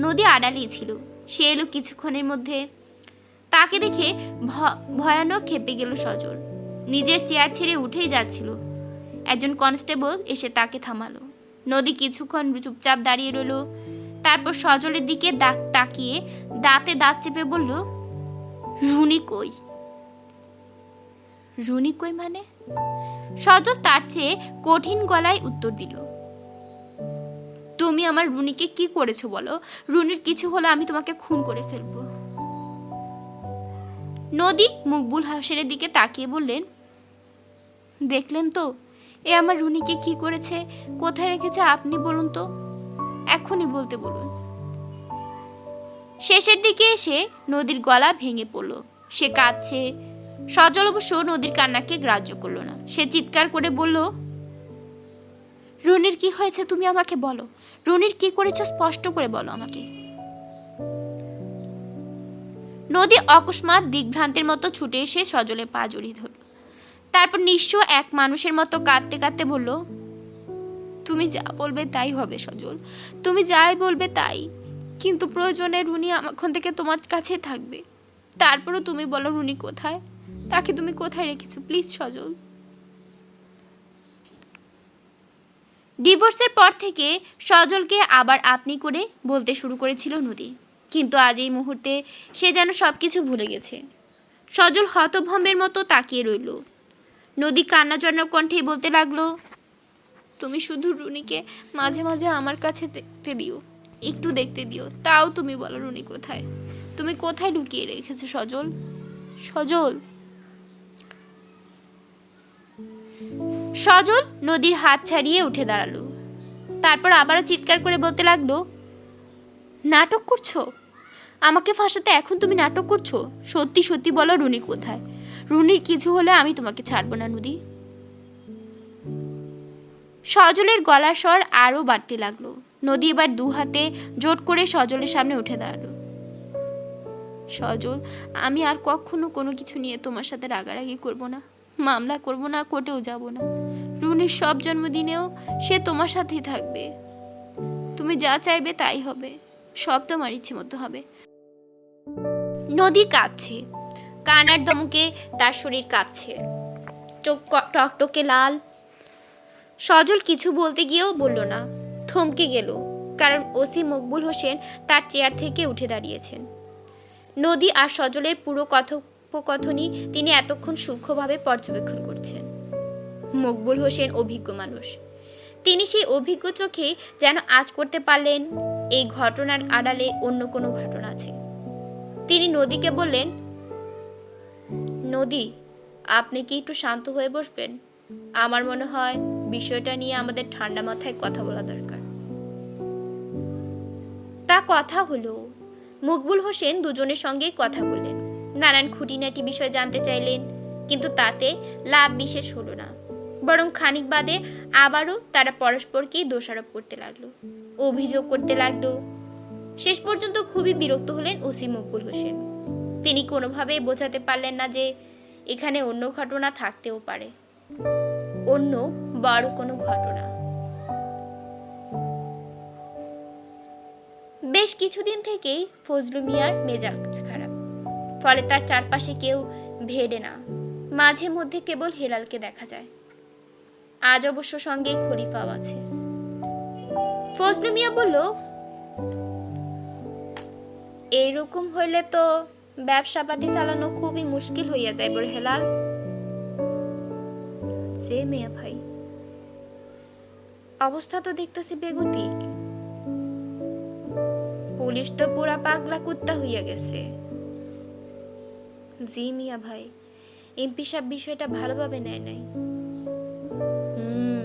নদী আড়ালেই ছিল। সে এলো কিছুক্ষণের মধ্যে। তাকে দেখে ভয়ানক খেপে গেল সজল। নিজের চেয়ার ছেড়ে উঠেই যাচ্ছিল। একজন কনস্টেবল এসে তাকে থামালো। নদী কিছুক্ষণ চুপচাপ দাঁড়িয়ে রইল। তারপর সজলের দিকে তাকিয়ে দাঁতে দাঁত চেপে বলল, রুনি কই? রুনি কই মানে? সজল তার চেয়ে কঠিন গলায় উত্তর দিল, তুমি আমার রুনিকে কি করেছো বলো? রুনির কিছু হলে আমি তোমাকে খুন করে ফেলবো। নদী মকবুল হোসেনের দিকে তাকিয়ে বললেন, দেখলেন তো এ আমার রুনিকে কি করেছে, কোথায় রেখেছে আপনি বলুন তো, এখনই বলতে বলুন। শেষের দিকে এসে নদীর গলা ভেঙে পড়ল। সে কাঁদছে। সজল অবশ্য নদীর কান্নাকে গ্রাহ্য করলো না। সে চিৎকার করে বলল, রুনির কি হয়েছে তুমি আমাকে বলো। রুনির কি করেছো স্পষ্ট করে বলো আমাকে। নদী অকস্মাৎ দিগ্ভ্রান্তের মতো ছুটে এসে সজলের পা জড়িয়ে ধরল। তারপর নিঃস্ব এক মানুষের মতো কাঁদতে কাঁদতে বলল, তুমি যা বলবে তাই হবে সজল, তুমি যাই বলবে তাই। কিন্তু প্রয়োজনে রুনি এখন থেকে তোমার কাছে থাকবে। তারপরও তুমি বলো রুনি কোথায়, তাকে তুমি কোথায় রেখেছো প্লিজ সজল। ডিভোর্সের পর থেকে সজলকে আবার আপনি করে বলতে শুরু করেছিল নদী। কিন্তু আজ এই মুহূর্তে সে যেন সবকিছু ভুলে গেছে। সজল হতভম্বের মতো তাকিয়ে রইল। নদী কান্নাজনক কণ্ঠে বলতে লাগলো, তুমি শুধু রুনিকে মাঝে মাঝে আমার কাছে দেখতে দিও, একটু দেখতে দিও। তাও তুমি বলো রুনি কোথায়, তুমি কোথায় লুকিয়ে রেখেছো সজল, সজল। সজল নদীর হাত ছাড়িয়ে উঠে দাঁড়ালো। তারপর আবারও চিৎকার করে বলতে লাগলো, নাটক করছো আমাকে ফাঁসাতে? এখন তুমি নাটক করছো? সত্যি সত্যি বলো রুনি কোথায়? রুনির কিছু হলে আমি তোমাকে ছাড়বো না নদী। সজলের গলার স্বর আরো বাড়তে লাগলো। নদী এবার দু হাতে জোট করে সজলের সামনে উঠে দাঁড়ালো। সজল, আমি আর কখনো কোনো কিছু নিয়ে তোমার সাথে রাগারাগি করব না, মামলা করব না, কোর্টেও যাব না। রুনির সব জন্মদিনেও সে তোমার সাথেই থাকবে। তুমি যা চাইবে তাই হবে, সব তোমার ইচ্ছে মতো হবে। নদী কাঁদছে। কান্নার দমকে তার শরীর কাঁপছে, চোখ টকটকে লাল। সজল কিছু বলতে গিয়েও বলল না, থমকে গেল। কারণ ওসি মকবুল হোসেন তার চেয়ার থেকে উঠে দাঁড়িয়েছেন। নদী আর সজলের পুরো কথোপকথনই তিনি এতক্ষণ সূক্ষ্মভাবে পর্যবেক্ষণ করছেন। মকবুল হোসেন অভিজ্ঞ মানুষ। তিনি সেই অভিজ্ঞ চোখে যেন আজ করতে পারলেন এই ঘটনার আড়ালে অন্য কোনো ঘটনা আছে। তিনি নদীকে বললেন, নদী, আপনি কি একটু শান্ত হয়ে বসবেন? আমার মনে হয় বিষয়টা নিয়ে আমাদের ঠান্ডা মাথায় কথা বলা দরকার। তা কথা হলো। মকবুল হোসেন দুজনের সঙ্গেই কথা বললেন, নানান খুঁটিনাটি বিষয় জানতে চাইলেন। কিন্তু তাতে লাভ বিশেষ হলো না। বরং খানিক বাদে আবারও তারা পরস্পরকেই দোষারোপ করতে লাগলো, অভিযোগ করতে লাগলো। শেষ পর্যন্ত খুবই বিরক্ত হলেন ওসি মকবুল হোসেন। তিনি কোনোভাবেই বোঝাতে পারলেন না যে এখানে অন্য ঘটনা থাকতেও পারে, অন্য বড় কোনো ঘটনা। বেশ কিছুদিন থেকেই ফজলু মিয়ার মেজাজ খারাপ। ফলে তার চারপাশে কেউ ভেড়ে না, মাঝে মধ্যে কেবল হেলালকে দেখা যায়। আজ অবশ্য সঙ্গে খলিফাও আছে। ফজলু মিয়া বলল, এইরকম হইলে তো ব্যবসাপাতি চালানো খুবই মুশকিল হইয়া যাইব হেলাল। সে মিয়া ভাই, অবস্থা তো দেখতেছি বেগতিক। পুলিশ তো পুরা পাগলা কুত্তা হইয়া গেছে। জি মিয়া ভাই, এমপি সাহেব বিষয়টা ভালোভাবে নেয় নাই। হুম,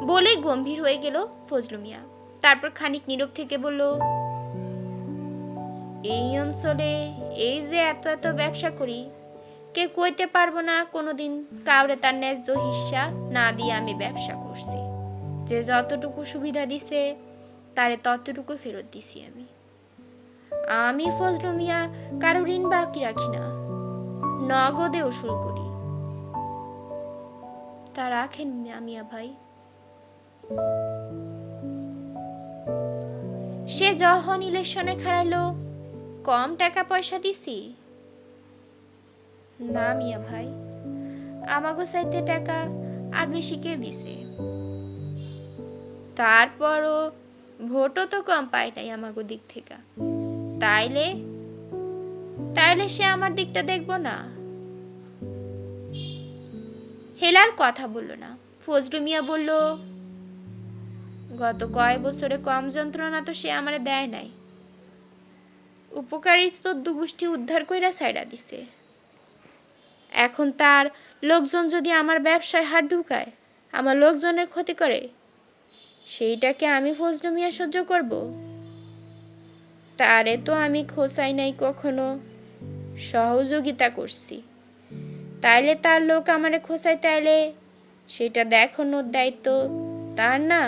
বলেই গম্ভীর হয়ে গেল ফজলু মিয়া। তারপর খানিক নীরব থেকে বলল, এই অঞ্চলে এই যে এত এত ব্যবসা করি, কে কইতে পারবো না কোনোদিন কাউরে তার ন্যায্য হিস্সা না দিয়ে আমি ব্যবসা করছি। যে যতটুকু সুবিধা দিছে তারে ততটুকু ফেরত দিছি আমি। আমি ফজলু মিয়া কারো ঋণ বাকি রাখি না, নগদে উসুল করি। তা রাখেন মিয়া ভাই। সে যখন ইলেকশনে খাড়াইলো কম টাকা পয়সা দিছি? না মিয়া ভাই, আমাগো চাইতে টাকা আর বেশি কে দিছে? তারপরও ভোটও তো কম পাই নাই আমাগো দিক থেকে। তাইলে তাইলে সে আমার দিকটা দেখবো না? হেলাল কথা বলল না। ফজলু মিয়া বলল, গত কয় বছরে কম যন্ত্রণা তো সে আমারে দেয় নাই। উপকারী চোদ্দ গোষ্ঠী উদ্ধার কইরা ছাইড়া দিছে। এখন তার লোকজন যদি আমার ব্যবসায় হাত ঢুকায়, আমার লোকজনের ক্ষতি করে, সেইটাকে আমি ফজলু মিয়া সহ্য করব? তারে তো আমি খোঁচাই নাই কখনো, সহযোগিতা করছি। তাইলে তার লোক আমারে খোঁচাই, তাইলে সেটা দেখানোর দায়িত্ব তার না?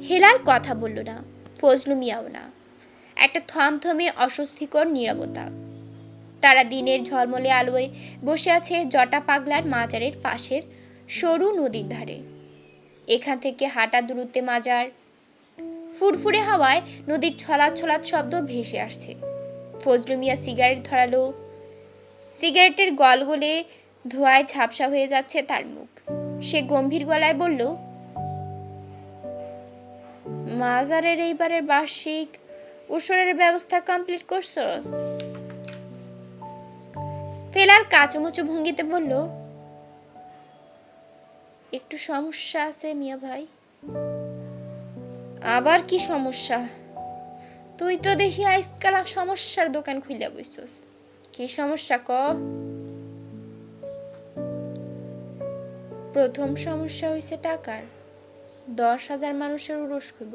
হেলাল কথা বলল না, ফজলু মিয়াও না। একটা থমথমে অস্বস্তিকর নীরবতা। তারা দিনের ঝলমলে আলোয় বসে আছে জটা পাগলার মাজারের পাশের সরু নদীর ধারে। এখান থেকে হাঁটা দূরত্বে মাজার। ফুরফুরে হাওয়ায় নদীর ছলাৎ ছলাৎ শব্দ ভেসে আসছে। ফজলু মিয়া সিগারেট ধরালো। সিগারেটের গলগলে ধোঁয়ায় ঝাপসা হয়ে যাচ্ছে তার মুখ। সে গম্ভীর গলায় বলল, মাজারের এইবারের বার্ষিক উৎসবের ব্যবস্থা কমপ্লিট করছস? ফেলাল কাচুমুচু ভঙ্গিতে বলল, একটু সমস্যা আছে মিয়া ভাই। আবার কি সমস্যা? তুই তো দেখি আজকাল সমস্যার দোকান খুইলা বইছস। কি সমস্যা ক? প্রথম সমস্যা হইছে টাকার। 10,000 মানুষের উরস হইব।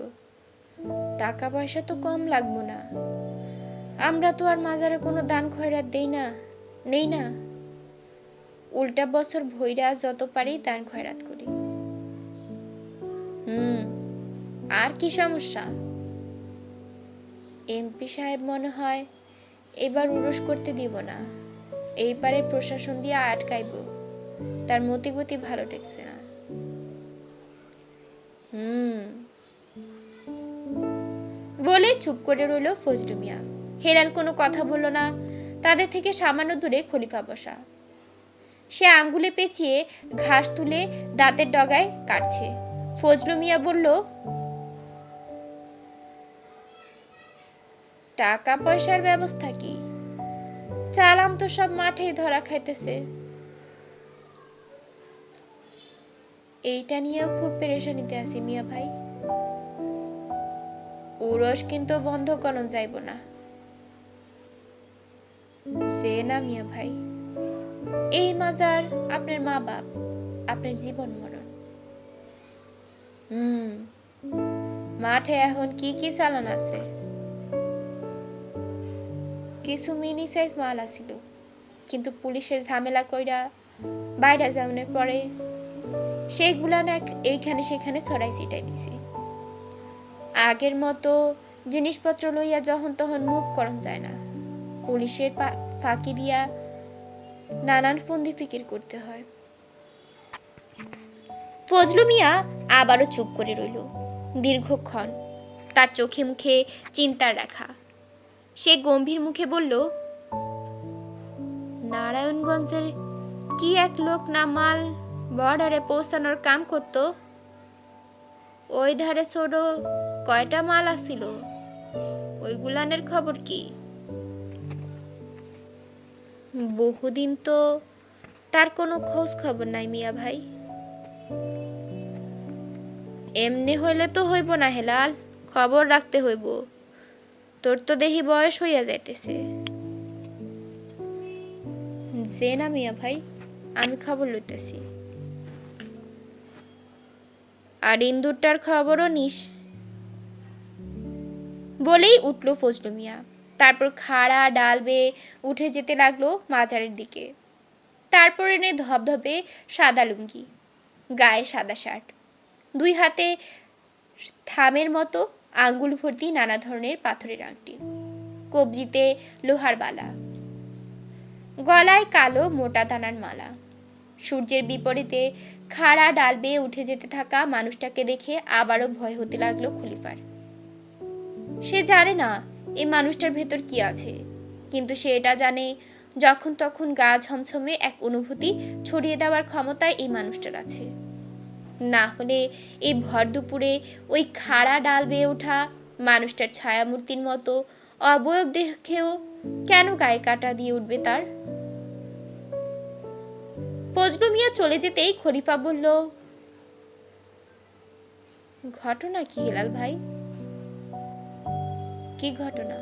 টাকা পয়সা তো কম লাগবো না। আমরা তো আর মাজারে কোনো দান খয়রাত দেই না, নেই না। উল্টা বছর ভইরা যত পারি দান খয়রাত করি। আর কি সমস্যা? এমপি সাহেব মনে হয় এবার উরস করতে দিব না। এইবারে প্রশাসন দিয়ে আটকাইব। তার মতিগতি ভালো ঠেকছে না। বলে চুপ করে রইল ফজলু মিয়া। হেলাল কোনো কথা বলল না। তাদের থেকে সামান্য দূরে খলিফা বসা। সে আঙ্গুলে পেঁচিয়ে ঘাস তুলে দাঁতের ডগায় কাটছে। ফজলু মিয়া বলল, টাকা পয়সার ব্যবস্থা কি? চালাম তো সব মাঠেই ধরা খাইতেছে। এইটা নিয়েও খুব পেরেশানিতে আছি মিয়া ভাই। উরস কিন্তু বন্ধ করন যাইব না। সে না মিয়া ভাই, এই মাজার আপনার মা বাপ, আপনার জীবন মরণ। মাঠে এখন কি কি চালান আছে? কিছু মিনি সাইজ মাল আছিল, কিন্তু পুলিশের ঝামেলা কইরা বাইরে যাওয়ার পরে সেইগুলা না এইখানে সেখানে ছড়াই ছিটাই দিছে। আগের মতো জিনিসপত্র লইয়া যখন তখন মুভ করন যায় না। পুলিশের ফাঁকি দিয়া নানান ফন্দি ফিকির করতে হয়। ফজলু মিয়া আবারও চুপ করে রইল দীর্ঘক্ষণ। তার চোখে মুখে চিন্তার রেখা। সে গম্ভীর মুখে বলল, নারায়ণগঞ্জের কি এক লোক না মাল বর্ডারে পৌঁছানোর কাম করত? ওই ধারে ছোট কয়টা মাল আসিল? ওইগুলানের খবর কি? বহুদিন তো তার কোনো খোঁজ খবর নাই মিয়া ভাই। এমনি হইলে তো হইব না হেলাল, খবর রাখতে হইব। তোর তো দেখি বয়স হইয়া যাইতেছে। যে না মিয়া ভাই, আমি খবর লইতেছি। আর ইন্দুরটার খবরও নিস বলেই উঠল ফজলু মিয়া। তারপর খাড়া ডাল বেয়ে উঠে যেতে লাগলো মাজারের দিকে। তারপর এনে ধবধবে সাদা লুঙ্গি, গায়ে সাদা শার্ট, দুই হাতে থামের মতো আঙ্গুল ভর্তি নানা ধরনের পাথরের আংটি, কবজিতে লোহার বালা, গলায় কালো মোটা দানার মালা। সূর্যের বিপরীতে খাড়া ডাল বেয়ে উঠে যেতে থাকা মানুষটাকে দেখে আবারও ভয় হতে লাগলো খলিফার। সে জানে না এই মানুষটার ভেতর কি আছে, কিন্তু সে এটা জানে যখন তখন গা ছমছমে এক অনুভূতি ছড়িয়ে দেওয়ার ক্ষমতা এই মানুষটার আছে। না হলে এই ভর দুপুরে ওই খাড়া ডাল বেয়ে ওঠা মানুষটার ছায়ামূর্তির মতো অবয়ব দেখেও কেন গায়ে কাটা দিয়ে উঠবে তার? ফজলু মিয়া চলে যেতেই খলিফা বলল, ঘটনা কি হেলাল ভাই? কি ঘটনা?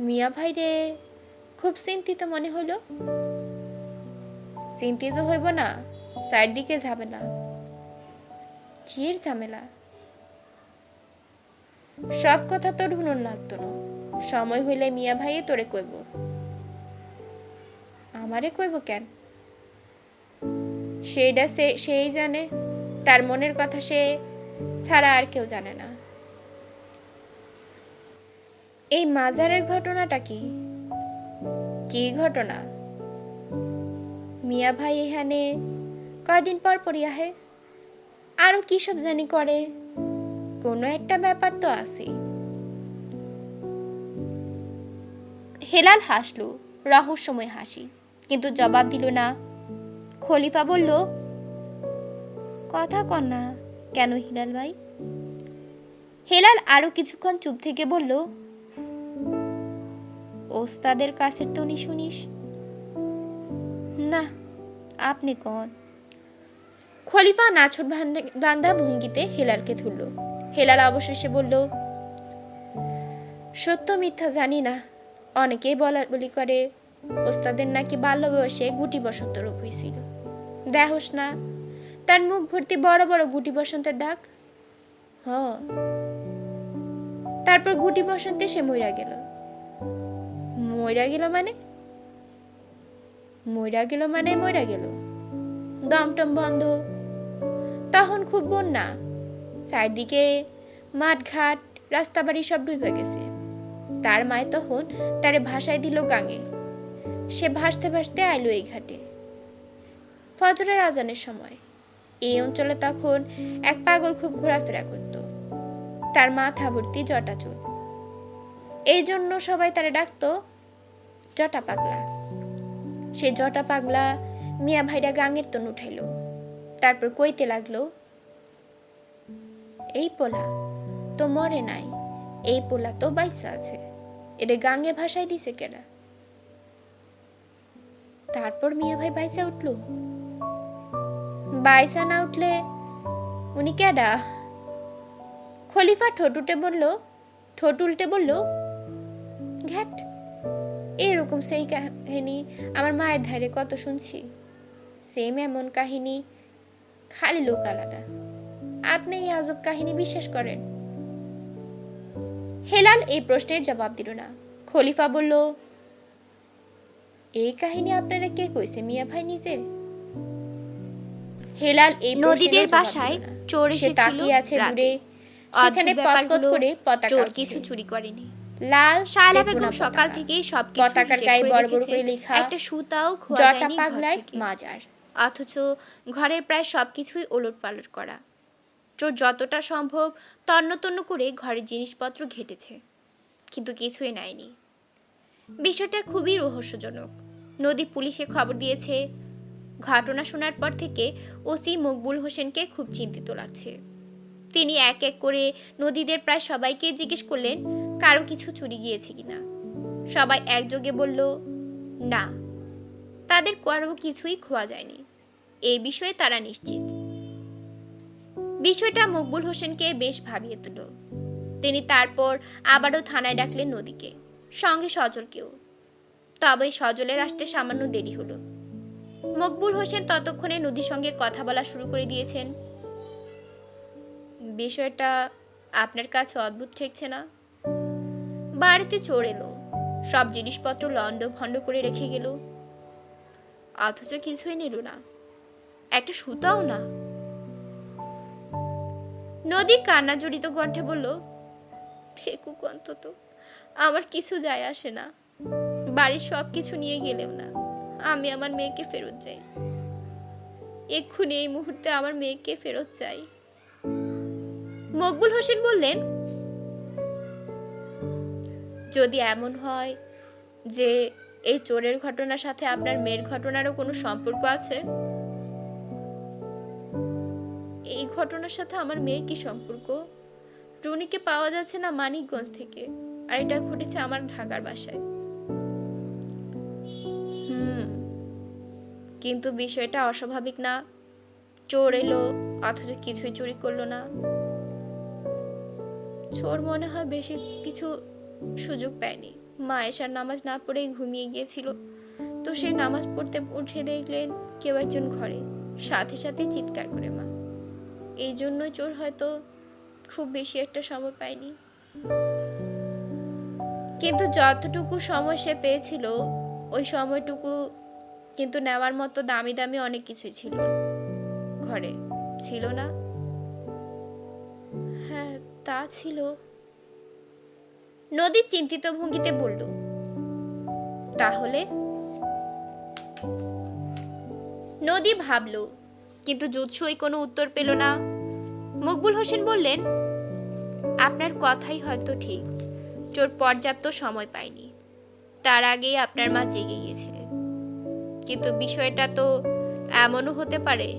মিয়া ভাই রে খুব চিন্তিত মনে হলো। চিন্তিত হইব না, চারদিকে ঝামেলা। কির ঝামেলা? সব কথা তোর হুনন লাগতো না, সময় হইলে মিয়া ভাইয়ে তোরে কইব। আমারে কইব কেন? সেইটা সেই জানে, তার মনের কথা সে ছাড়া আর কেউ জানে না। এই মাজারের ঘটনাটা কি? কি ঘটনা? মিয়া ভাই এখানে কয়দিন পর পরই আহে, আরো কি সব জানি করে, কোনো একটা ব্যাপার তো আছে। হেলাল হাসলো, রহস্যময় হাসি, কিন্তু জবাব দিল না। খলিফা বলল, কথা কন না কেন হিলাল ভাই? হেলাল আরো কিছুক্ষণ চুপ থেকে বলল, ওস্তাদের কাছের তো নি শুনিস না, আপনি কন। খলিফা নাছর বান্ধা ভঙ্গিতে হেলালকে ধরল। হেলাল অবশেষে বলল, সত্য মিথ্যা জানি না, অনেকেই বলা বলি করে ওস্তাদের নাকি বাল্য বয়সে গুটি বসন্ত রোগ হয়েছিল। দেখোস না তার মুখ ভর্তি বড় বড় গুটি বসন্তের দাগ। হ, তারপর গুটি বসন্তে সে মইরা গেল। মইরা গেল মানে? মইরা গেল মানে মইরা গেল, দমটম বন্ধ। তখন খুব বন্যা, চারদিকে মাঠ ঘাট রাস্তা বাড়ি সব ডুবে গেছে। তার মায় তখন তারে ভাসায় দিল গাঙে। সে ভাসতে ভাসতে আইলো এই ঘাটে ফজরের আজানের সময়। এই অঞ্চলে তখন এক পাগল খুব ঘোরাফেরা করত, তার মাথা ভর্তি জটা চুল। এই জন্য সবাই তারে ডাকতো জটা পাগলা। সে জটা পাগলা মিয়া ভাইরা গাঙের তন উঠাইলো। তারপর কইতে লাগলো, এই পোলা তো মরে নাই, এই পোলা তো বাইসা আছে, এদের গাঙ্গে ভাসায় দিছে কেডা? তারপর মিয়া ভাই বাইসা উঠলো। বাইসা না উঠলে উনি কেডা? খলিফা ঠোঁট উল্টে বলল, ঘ্যাট, এরকম সেই কাহিনী আমার মায়ের ধারে কত শুনছি। সেম এমন কাহিনী, খালি লোক আলাদা। আপনি এই আজব কাহিনী বিশ্বাস করেন? হেলাল এই প্রশ্নের জবাব দিল না। খলিফা বলল, এই কাহিনী আপনারা কে কইছে মিয়া ভাই নিজে? হেলাল এই নদীদের বাসায় চোর এসেছিল রাতে, সেখানে পথ করে পতাকা কিছু চুরি করেনি। লাল শায়লা বেগম সকাল থেকেই সবকিছু পতাকার গায়ে বড় বড় করে লেখা, একটা সুতাও খোয়া যায়নি পাগলার মাজার। অথচ ঘরের প্রায় সবকিছুই ওলটপালট করা। চোর যতটা সম্ভব তন্ন করে ঘরের জিনিসপত্র ঘেটেছে, কিন্তু কিছুই নেয়নি। বিষয়টা খুবই রহস্যজনক। নদী পুলিশে খবর দিয়েছে। ঘটনা শোনার পর থেকে ওসি মকবুল হোসেনকে খুব চিন্তিত লাগছে। তিনি এক এক করে নদীদের প্রায় সবাইকে জিজ্ঞেস করলেন কারো কিছু চুরি গিয়েছে কিনা। সবাই একযোগে বলল না, তাদের কারো কিছুই খোয়া যায়নি, এই বিষয়ে তারা নিশ্চিত। বিষয়টা মকবুল হোসেনকে বেশ ভাবিয়ে তুলল। তিনি তারপর আবারও থানায় ডাকলেন নদীকে, সঙ্গে সজলকেও। তবে সজলের আসতে সামান্য দেরি হলো। মকবুল হোসেন ততক্ষণে নদীর সঙ্গে কথা বলা শুরু করে দিয়েছেন। বিষয়টা আপনার কাছে অদ্ভুত ঠেকছে না? বাড়িতে চোর এলো, সব জিনিসপত্র লন্ড ভন্ড করে রেখে গেল, অথচ কিছুই নিল না, একটা সুতাও না। নদী কান্না জড়িত কণ্ঠে বলল, ফেকুক অন্তত, আমার কিছু যায় আসে না, বাড়ির সব কিছু নিয়ে গেলেও না, আমি আমার মেয়েকে ফেরত চাই, এক্ষুনি এই মুহূর্তে আমার মেয়েকে ফেরত চাই। মকবুল হোসেন বললেন, যদি এমন হয় যে এই চোরের ঘটনার সাথে আপনার মেয়ের ঘটনারও কোনো সম্পর্ক আছে? এই ঘটনার সাথে আমার মেয়ের কি সম্পর্ক? রুনিকে পাওয়া যাচ্ছে না মানিকগঞ্জ থেকে, আর এটা ঘটেছে আমার ঢাকার বাসায়। কিন্তু বিষয়টা অস্বাভাবিক না? চোর এলো অথচ কিছুই চুরি করলো না। চোর মনে হয় বেশি কিছু সুযোগ পায়নি, মা এশার নামাজ না পড়েই ঘুমিয়ে গিয়েছিল, তো সে নামাজ পড়তে উঠে দেখলেন কেউ একজন ঘরে, সাথে সাথে চিৎকার করে মা। এই জন্যই চোর হয়তো খুব বেশি একটা সময় পায়নি। কিন্তু যতটুকু সময় সে পেয়েছিল, ওই সময়টুকু কিন্তু নেওয়ার মতো দামি দামি অনেক কিছুই ছিল ঘরে, ছিল না? হ্যাঁ, তা ছিল। নদী চিন্তিত ভঙ্গিতে বলল, তাহলে? নদী ভাবল, কিন্তু জুৎসই কোনো উত্তর পেল না। মকবুল হোসেন বললেন, আপনার কথাই হয়তো ঠিক, চোর পর্যাপ্ত সময় পায়নি, তার আগেই আপনার মা জেগে গিয়েছিলেন। কিন্তু বিষয়টা তো এমনও হতে পারে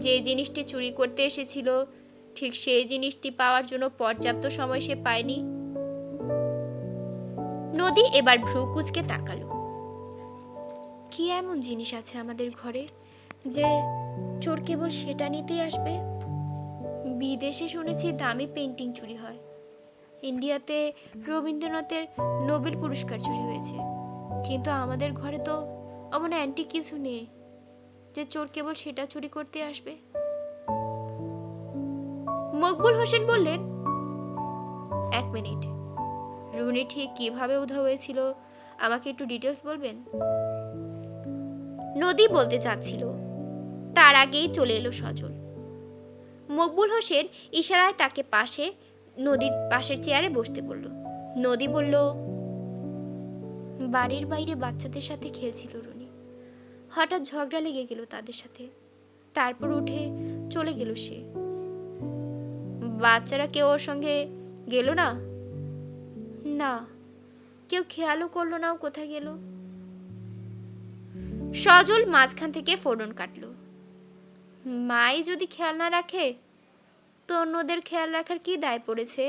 যে জিনিসটি চুরি করতে এসেছিল ঠিক সেই জিনিসটি পাওয়ার জন্য পর্যাপ্ত সময় সে পায়নি। নদী এবার ভ্রু কুঁচকে তাকালো। কি এমন জিনিস আছে আমাদের ঘরে যে চোর কেবল সেটা নিতেই আসবে? বিদেশে শুনেছি দামি পেন্টিং চুরি হয়, ইন্ডিয়াতে রবীন্দ্রনাথের নোবেল পুরস্কার চুরি হয়েছে, কিন্তু আমাদের ঘরে তো এমন অ্যান্টিক কিছু নেই যে চোর কেবল সেটা চুরি করতে আসবে। মকবুল হোসেন বললেন, এক মিনিট, রুনি ঠিক কিভাবে উধাও হয়েছিল আমাকে একটু ডিটেলস বলবেন? নদী বলতে চাচ্ছিল, তার আগেই চলে এলো সজল। মকবুল হোসেন ইশারায় তাকে নদীর পাশের চেয়ারে বসতে বলল। নদী বলল, বাড়ির বাইরে বাচ্চাদের সাথে খেলছিল রুনি, হঠাৎ ঝগড়া লেগে গেল তাদের সাথে, তারপর উঠে চলে গেল সে। বাচ্চারা কেউ ওর সঙ্গে গেল না? না, কেউ খেয়ালও করলো না ও কোথায় গেল। সজল মাঝখান থেকে ফোড়ন কাটলো, মাই যদি খেয়াল না রাখে তো অন্যদের খেয়াল রাখার কি দায় পড়েছে?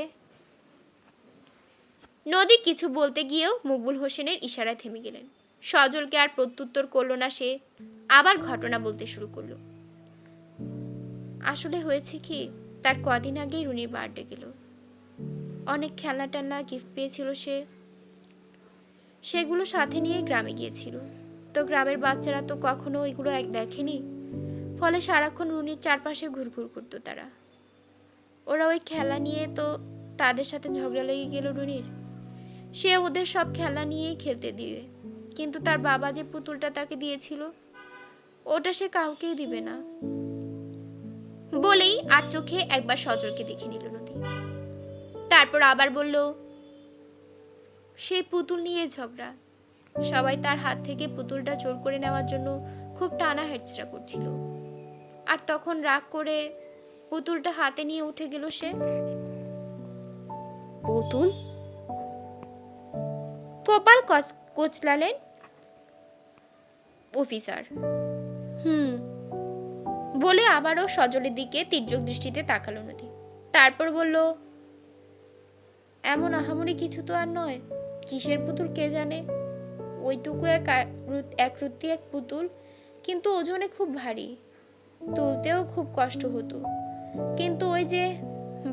নদী কিছু বলতে গিয়েও মকবুল হোসেনের ইশারায় থেমে গেলেন। সজলকে আর প্রত্যুত্তর করলো না সে, আবার ঘটনা বলতে শুরু করলো। আসলে হয়েছে কি, তার কদিন আগেই রুনির বার্থডে গেল, অনেক খেলনা টেলনা গিফট পেয়েছিল সে, সেগুলো সাথে নিয়ে গ্রামে গিয়েছিল। তো গ্রামের বাচ্চারা তো কখনো এগুলো দেখেনি, ফলে সারাক্ষণ রুনির চারপাশে ঘুরঘুর করতো তারা। ওরা ওই খেলা নিয়ে তো তাদের সাথে ঝগড়া লেগে গেল রুনির। সে ওদের সব খেলা নিয়েই খেলতে দিবে, কিন্তু তার বাবা যে পুতুলটা তাকে দিয়েছিল ওটা সে কাউকেই দিবে না। বলেই আর চোখে একবার সজলকে দেখে নিল নদী, তারপর আবার বলল, সেই পুতুল নিয়ে ঝগড়া, সবাই তার হাত থেকে পুতুলটা চোর করে নেওয়ার জন্য খুব টানা হেঁচড়া করছিল, আর তখন রাগ করে পুতুলটা হাতে নিয়ে উঠে গেল সে। পুতুল? কপাল কোচলালেন অফিসার। বলে আবারও সজলের দিকে তীর্যক দৃষ্টিতে তাকালো নদী, তারপর বলল, এমন আহামরি কিছু তো আর নয়, কিসের পুতুল কে জানে, ওইটুকু একরত্তি এক পুতুল, কিন্তু ওজনে খুব ভারী, তুলতেও খুব কষ্ট হতো। কিন্তু ওই যে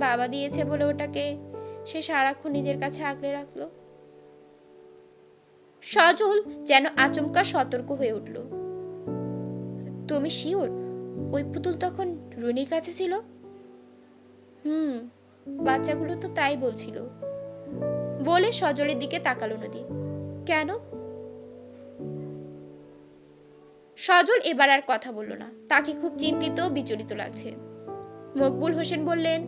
বাবা দিয়েছে বলে ওটাকে সে সারাক্ষণ নিজের কাছে আগলে রাখলো। সজল যেন আচমকা সতর্ক হয়ে উঠল। তুমি শিওর ওই পুতুল তখন রুনির কাছে ছিল? বাচ্চাগুলো তো তাই বলছিল, বলে সজলের দিকে তাকালো নদী। কেন? সজল এবার আর কথা বলল না, তাকে খুব চিন্তিত বিচলিত লাগছে। মকবুল হোসেন বললেন,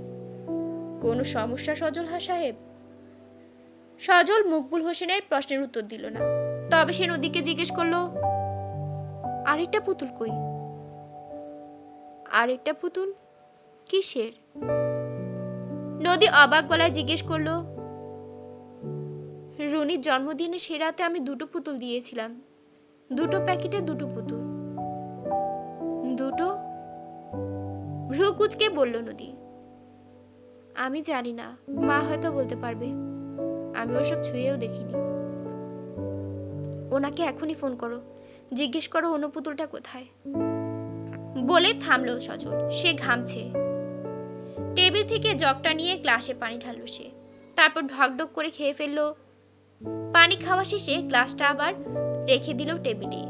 কোনো সমস্যা সজল সাহেব? সজল মকবুল হোসেনের প্রশ্নের উত্তর দিল না, তবে সে নদীকে জিজ্ঞেস করলো, আরেকটা পুতুল কই? আরেকটা পুতুল কিসের? নদী অবাক গলায় জিজ্ঞেস করলো, রুনির জন্মদিনে সে রাতে আমি 2টো পুতুল দিয়েছিলাম, 2টো প্যাকেটে 2টো পুতুল। 2টো? ভ্রু কুঁচকে বলল নদী। আমি জানি না, মা হয়তো বলতে পারবে, আমি ওসব ছুঁয়েও দেখিনি। ওনাকে এখনই ফোন করো, জিজ্ঞেস করো অন্য পুতুলটা কোথায়। বলে থামলো সজল, সে ঘামছে। টেবিল থেকে জগটা নিয়ে গ্লাসে পানি ঢাললো সে, তারপর ঢকঢক করে খেয়ে ফেললো। পানি খাওয়া শেষে গ্লাসটা আবার রেখে দিল টেবিলে,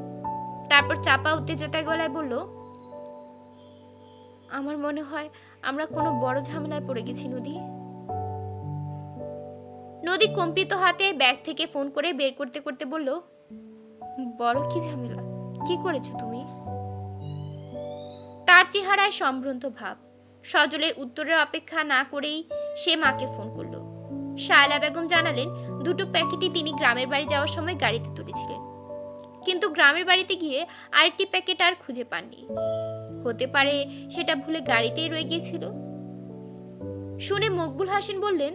তারপর চাপা উত্তেজতা গলায় বলল, আমার মনে হয় আমরা কোনো বড় ঝামেলায় পড়ে গেছি নদী। নদী কম্পিত হাতে ব্যাগ থেকে ফোন করে বের করতে করতে বলল, বড় কি ঝামেলা? কি করেছো তুমি? তার চেহারায় সম্ভ্রান্ত ভাব। সজলের উত্তরের অপেক্ষা না করেই সে মাকে ফোন করলো। শায়লা বেগম জানালেন, 2টো প্যাকেটই তিনি গ্রামের বাড়ি যাওয়ার সময় গাড়িতে তুলেছিলেন, কিন্তু গ্রামের বাড়িতে গিয়ে আরেকটি প্যাকেট আর খুঁজে পাননি। হতে পারে সেটা ভুলে গাড়িতেই রয়ে গিয়েছিল। শুনে মকবুল হাসিন বললেন,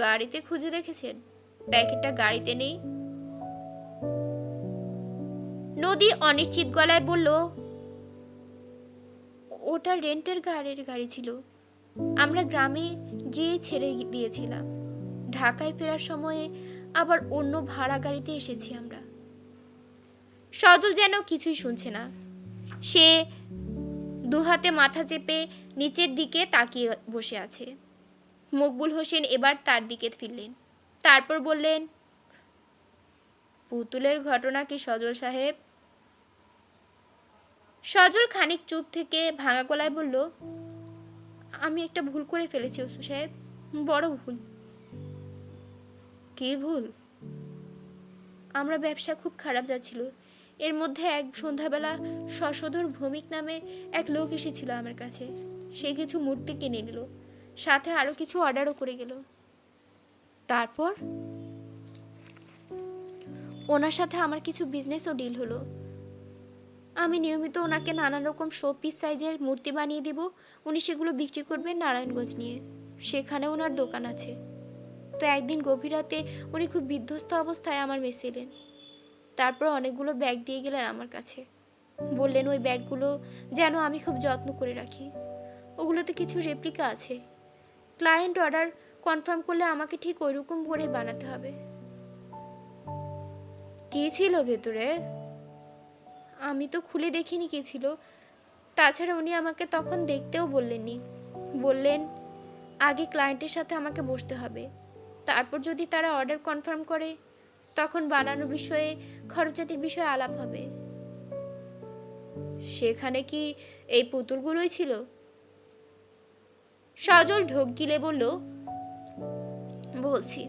গাড়িতে খুঁজে দেখেছেন? প্যাকেটটা গাড়িতে নেই। নদী অনিশ্চিত গলায় বলল, ওটা রেন্টের গাড়ি ছিল, আমরা গ্রামে গিয়ে ছেড়ে দিয়েছিলাম। ঢাকায় ফেরার সময়ে আবার অন্য ভাড়া গাড়িতে এসেছি আমরা। সজল যেন কিছুই শুনছে না, সে দুহাতে মাথা চেপে নিচের দিকে তাকিয়ে বসে আছে। মকবুল হোসেন এবার তার দিকে ফিরলেন, তারপর বললেন, পুতুলের ঘটনা কি সজল সাহেব? সজল খানিক চুপ থেকে ভাঙা গলায় বলল, আমি একটা ভুল করে ফেলেছি ওসু সাহেব, বড় ভুল। কি ভুল? আমরা ব্যবসা খুব খারাপ যাচ্ছিল, এর মধ্যে এক সন্ধ্যাবেলা শশধর ভৌমিক নামে এক লোক এসেছিল আমার কাছে। সে কিছু মূর্তি কিনে নিল, সাথে আরো কিছু অর্ডারও করে গেল। তারপর ওনার সাথে আমার কিছু বিজনেসও ডিল হলো। আমি নিয়মিত ওনাকে নানান রকম শো পিস সাইজের মূর্তি বানিয়ে দিব, উনি সেগুলো বিক্রি করবেন নারায়ণগঞ্জ নিয়ে, সেখানে ওনার দোকান আছে। তো একদিন গভীর রাতে উনি খুব বিধ্বস্ত অবস্থায় আমার মেসে এলেন, তারপর অনেকগুলো ব্যাগ দিয়ে গেলেন আমার কাছে, বললেন ওই ব্যাগগুলো যেন আমি খুব যত্ন করে রাখি, ওগুলোতে কিছু রেপ্লিকা আছে, ক্লায়েন্ট অর্ডার কনফার্ম করলে আমাকে ঠিক ওইরকম করে বানাতে হবে। কি ছিল ভেতরে? আমি তো খুলে দেখিনি কি ছিল, তাছাড়া উনি আমাকে তখন দেখতেও বললেননি। বললেন আগে ক্লায়েন্টের সাথে আমাকে বসতে হবে, তারপর যদি তারা অর্ডার কনফার্ম করে তখন বানানোর বিষয়ে খরচাতির বিষয়ে আলাপ হবে। সেখানে কি এই পুতুলগুলোই ছিল? সজল ঢোক গিলে বলল, বলছি,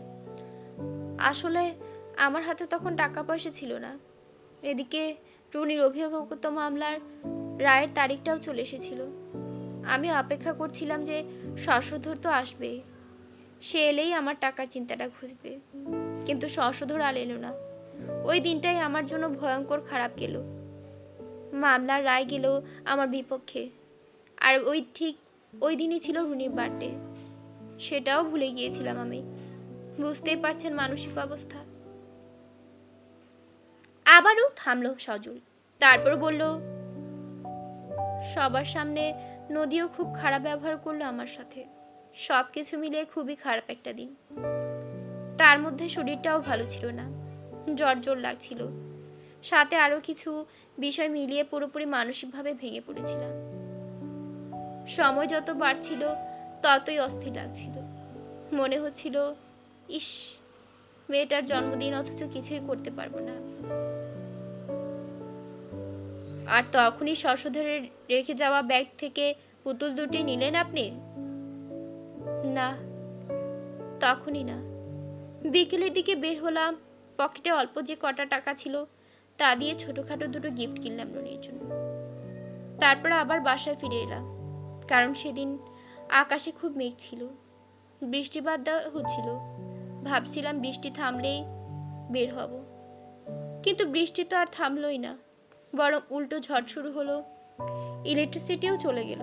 আসলে আমার হাতে তখন টাকা পয়সা ছিল না, এদিকে রুনির অভিভাবকত্ব মামলার রায়ের তারিখটাও চলে এসেছিল। আমি অপেক্ষা করছিলাম যে শ্বশুরধর তো আসবে, সে এলেই আমার টাকার চিন্তাটা ঘুচবে, কিন্তু শ্বশুরধর আর এলো না। ওই দিনটাই আমার জন্য ভয়ঙ্কর খারাপ গেল। মামলার রায় গেল আমার বিপক্ষে, আর ঠিক ওই দিনই ছিল রুনির বার্থডে, সেটাও ভুলে গিয়েছিলাম আমি। বুঝতেই পারছেন মানসিক অবস্থা। আবারও থামলো সজল, তারপর বলল, সবার সামনে নদীও খুব খারাপ ব্যবহার করলো আমার সাথে। সবকিছু মিলিয়ে খুবই খারাপ একটা দিন। তার মধ্যে শরীরটাও ভালো ছিল না, জর্জর লাগছিল। সাথে আরও কিছু বিষয় মিলিয়ে পুরোপুরি মানসিকভাবে ভেঙে পড়েছিলাম। সময় যত বাড়ছিল ততই অস্থির লাগছিল। মনে হচ্ছিল, ইস, মেয়েটার জন্মদিন অথচ কিছুই করতে পারবো না আমি। আর তখনই শশধরে রেখে যাওয়া ব্যাগ থেকে পুতুল দুটি নিলেন আপনি? না, তখনই না। বিকেলের দিকে বের হলাম। পকেটে অল্প যে কটা টাকা ছিল তা দিয়ে ছোটখাটো দুটো গিফট কিনলাম রনির জন্য। তারপর আবার বাসায় ফিরে এলাম, কারণ সেদিন আকাশে খুব মেঘ ছিল, বৃষ্টিপাত হচ্ছিল। ভাবছিলাম বৃষ্টি থামলেই বের হব, কিন্তু বৃষ্টি তো আর থামলই না, বরং উল্টো ঝড় শুরু হলো। ইলেকট্রিসিটিও চলে গেল।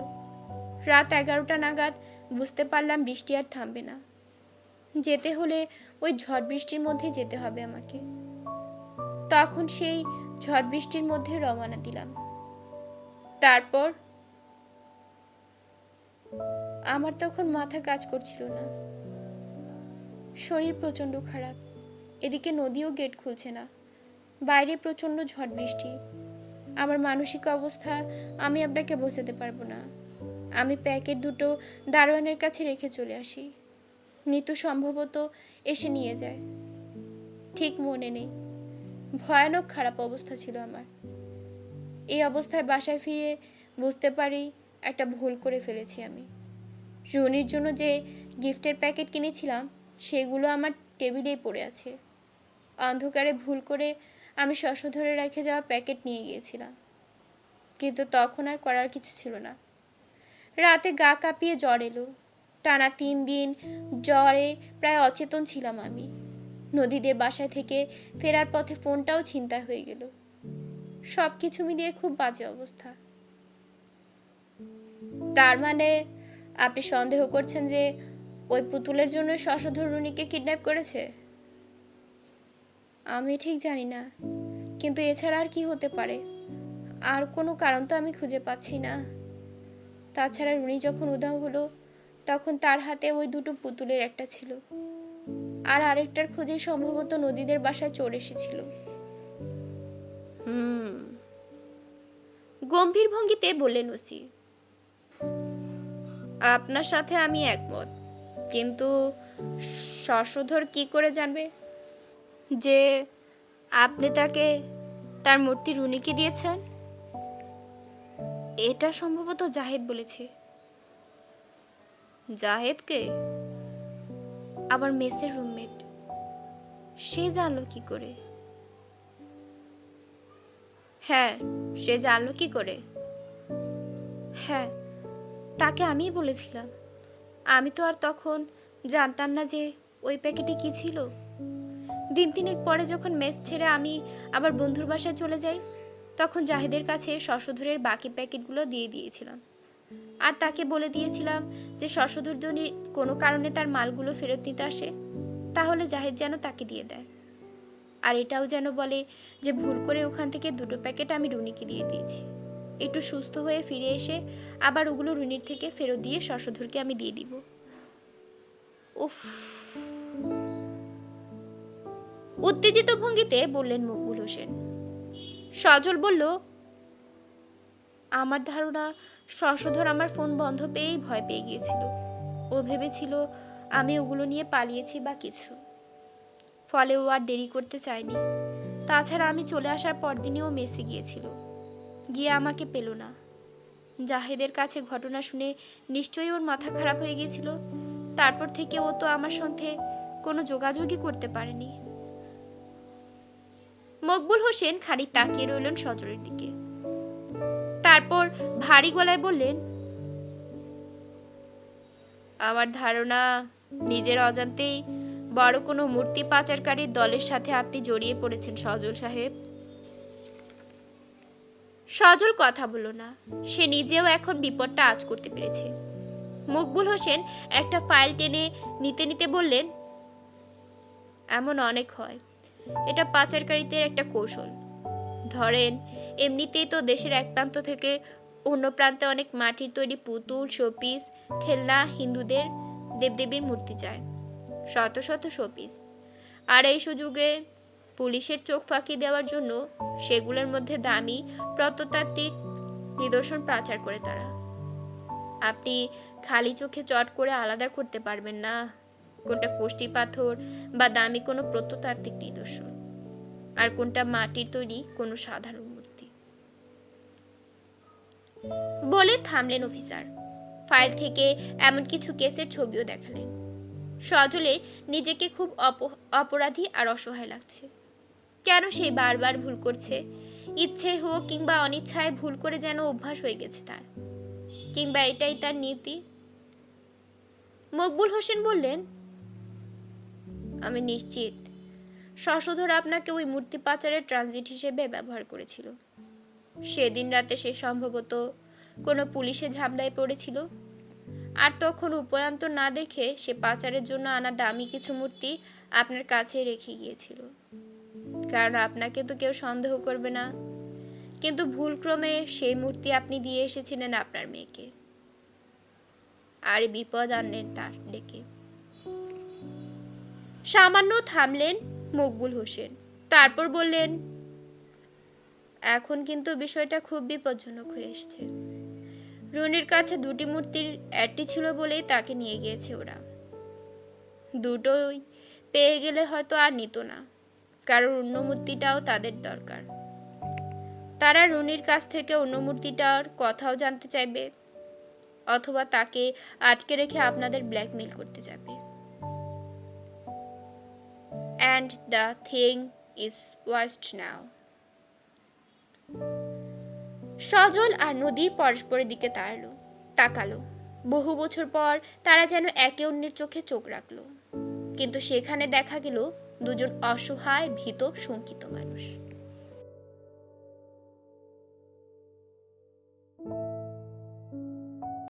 রাত 11টা নাগাদ বুঝতে পারলাম বৃষ্টি আর থামবে না। যেতে হলে ওই ঝড় বৃষ্টির মধ্যে যেতে হবে আমাকে। তখন সেই ঝড় বৃষ্টির মধ্যে রওনা দিলাম। তারপর আমার তখন মাথা কাজ করছিল না, শরীর প্রচণ্ড খারাপ। এদিকে নদীও গেট খুলছে না, বাইরে প্রচণ্ড ঝড় বৃষ্টি। আমার মানসিক অবস্থা আমি আপনাকে বোঝাতে পারবো না। আমি প্যাকেট দুটো দারোয়ানের কাছে রেখে চলে আসি। নিতু সম্ভবত এসে নিয়ে যায়, ঠিক মনে নেই। ভয়ানক খারাপ অবস্থা ছিল আমার। এই অবস্থায় বাসায় ফিরে বুঝতে পারি একটা ভুল করে ফেলেছি আমি। রনির জন্য যে গিফটের প্যাকেট কিনেছিলাম সেগুলো আমার টেবিলেই পড়ে আছে। অন্ধকারে ভুল করে আমি শশধরে রেখে যাওয়া প্যাকেট নিয়ে গিয়েছিলাম, কিন্তু তখন আর করার কিছু ছিল না। রাতে গা কাঁপিয়ে জ্বর এলো। টানা 3 দিন জ্বরে প্রায় অচেতন ছিলাম আমি। নদীদের বাসায় থেকে ফেরার পথে ফোনটাও ছিনতাই হয়ে গেল। সব কিছু মিলিয়ে খুব বাজে অবস্থা। তার মানে আপনি সন্দেহ করছেন যে ওই পুতুলের জন্য শশধর রুনিকে কিডন্যাপ করেছে? আমি ঠিক জানি না, কিন্তু এছাড়া আর কি হতে পারে? আর কোনো কারণ তো আমি খুঁজে পাচ্ছি না। তাছাড়া রুনি যখন উধাও হলো তখন তার হাতে ওই দুটো পুতুলের একটা ছিল, আর আরেকটার খোঁজে সম্ভবত নদীদের বাসায় চোর এসেছিল। গম্ভীর ভঙ্গিতে বললেন ওসি। আপনার সাথে আমি একমত, কিন্তু শশধর কি করে জানবে যে আপনি তাকে তার মূর্তি রুনিকে দিয়েছেন? এটা সম্ভবত জাহেদ বলেছে। জাহেদকে? আবার মেসের রুমমেট, সে জানলো কি করে? হ্যাঁ, সে জানলো কি করে? হ্যাঁ, তাকে আমিই বলেছিলাম। আমি তো আর তখন জানতাম না যে ওই প্যাকেটে কি ছিল। দিন তিনেক পরে যখন মেস ছেড়ে আমি আবার বন্ধুর বাসায় চলে যাই, তখন জাহেদের কাছে শশধরের বাকি প্যাকেটগুলো দিয়ে দিয়েছিলাম। আর তাকে বলে দিয়েছিলাম যে শশধর যদি কোনো কারণে তার মালগুলো ফেরত নিতে আসে তাহলে জাহেদ যেন তাকে দিয়ে দেয়। আর এটাও যেন বলে যে ভুল করে ওখান থেকে দুটো প্যাকেট আমি রুনিকে দিয়ে দিয়েছি। একটু সুস্থ হয়ে ফিরে এসে আবার ওগুলো রুনির থেকে ফেরত দিয়ে শশধরকে আমি দিয়ে দিব। উফ, উত্তেজিত ভঙ্গিতে বললেন মকবুল হোসেন। সজল বলল, আমার ধারণা শশধর আমার ফোন বন্ধ পেয়েই ভয় পেয়ে গিয়েছিল। ও ভেবেছিল আমি ওগুলো নিয়ে পালিয়েছি বা কিছু, ফলে ও আর দেরি করতে চায়নি। তাছাড়া আমি চলে আসার পরদিনই ও মেসে গিয়েছিল, গিয়ে আমাকে পেল না। জাহেদের কাছে ঘটনা শুনে নিশ্চয়ই ওর মাথা খারাপ হয়ে গিয়েছিল। তারপর থেকে ও তো আমার সাথে কোনো যোগাযোগই করতে পারেনি। মকবুল হোসেন খানিক তাকিয়ে রইলেন সজলের দিকে, তারপর ভারী গলায় বললেন, আমার ধারণা নিজের অজান্তেই বড় কোনো মূর্তি পাচারকারীর দলের সাথে আপনি জড়িয়ে পড়েছেন সজল সাহেব। সজল কথা বলল না। সে নিজেও এখন বিপদটা আঁচ করতে পেরেছে। মকবুল হোসেন একটা ফাইল টেনে নিতে নিতে বললেন, এমন অনেক হয়। এটা পাচারকারীদের একটা কৌশল। ধরেন, এমনিতেই তো দেশের এক প্রান্ত থেকে অন্য প্রান্তে অনেক মাটির তৈরি পুতুল, শোপিস, খেলনা, হিন্দুদের দেবদেবীর মূর্তি যায়, শত শত শোপিস। আর এই সুযোগে পুলিশের চোখ ফাঁকি দেওয়ার জন্য সেগুলোর মধ্যে দামি প্রত্নতাত্ত্বিক নিদর্শন পাচার করে তারা। আপনি খালি চোখে চট করে আলাদা করতে পারবেন না কোনটা কোষ্টি পাথর বা দামি কোনো প্রত্নতাত্ত্বিক নিদর্শন, আর কোনটা মাটির তৈরি কোনো সাধারণ মূর্তি। বলে থামলেন অফিসার। ফাইল থেকে এমন কিছু কেসের ছবিও দেখালেন। সজলের নিজেকে খুব অপরাধী আর অসহায় লাগছে। কেন সে বারবার ভুল করছে? ইচ্ছে হোক কিংবা অনিচ্ছায় ভুল করে যেন অভ্যাস হয়ে গেছে তার, কিংবা এটাই তার নীতি। মকবুল হোসেন বললেন, আমি নিশ্চিত শশধর আপনাকে ওই মূর্তি পাচারের ট্রানজিট হিসেবে ব্যবহার করেছিল। সেদিন রাতে সে সম্ভবত কোনো পুলিশে ঝামেলায় পড়েছিল, আর তখন উপায়ন্তর না দেখে সে পাচারের জন্য আনা দামি কিছু মূর্তি আপনার কাছে রেখে গিয়েছিল। কারণ আপনাকে তো কেউ সন্দেহ করবে না, কিন্তু ভুলক্রমে সেই মূর্তি আপনি দিয়ে এসেছিলেন আপনার মেয়েকে, আর বিপদ আনলেন তার ডেকে। সামান্য থামলেন মকবুল হোসেন, তারপর বললেন, এখন কিন্তু বিষয়টা খুব বিপজ্জনক হয়ে এসেছে। রুনির কাছে দুটি মূর্তির একটি ছিল বলেই তাকে নিয়ে গিয়েছে ওরা। দুটোই পেয়ে গেলে হয়তো আর নিত না, কারণ অন্য মূর্তিটাও তাদের দরকার। তারা রুনির কাছ থেকে অন্য মূর্তিটার কথাও জানতে চাইবে, অথবা তাকে আটকে রেখে আপনাদের ব্ল্যাকমেইল করতে যাবে। And the thing is worst now. সজল আর নদী পরস্পরের দিকে তাকালো। বহু বছর পর তারা যেন একে অন্যের চোখে চোখ রাখলো, কিন্তু সেখানে দেখা গেল দুজন অসহায়, ভীত, শঙ্কিত মানুষ।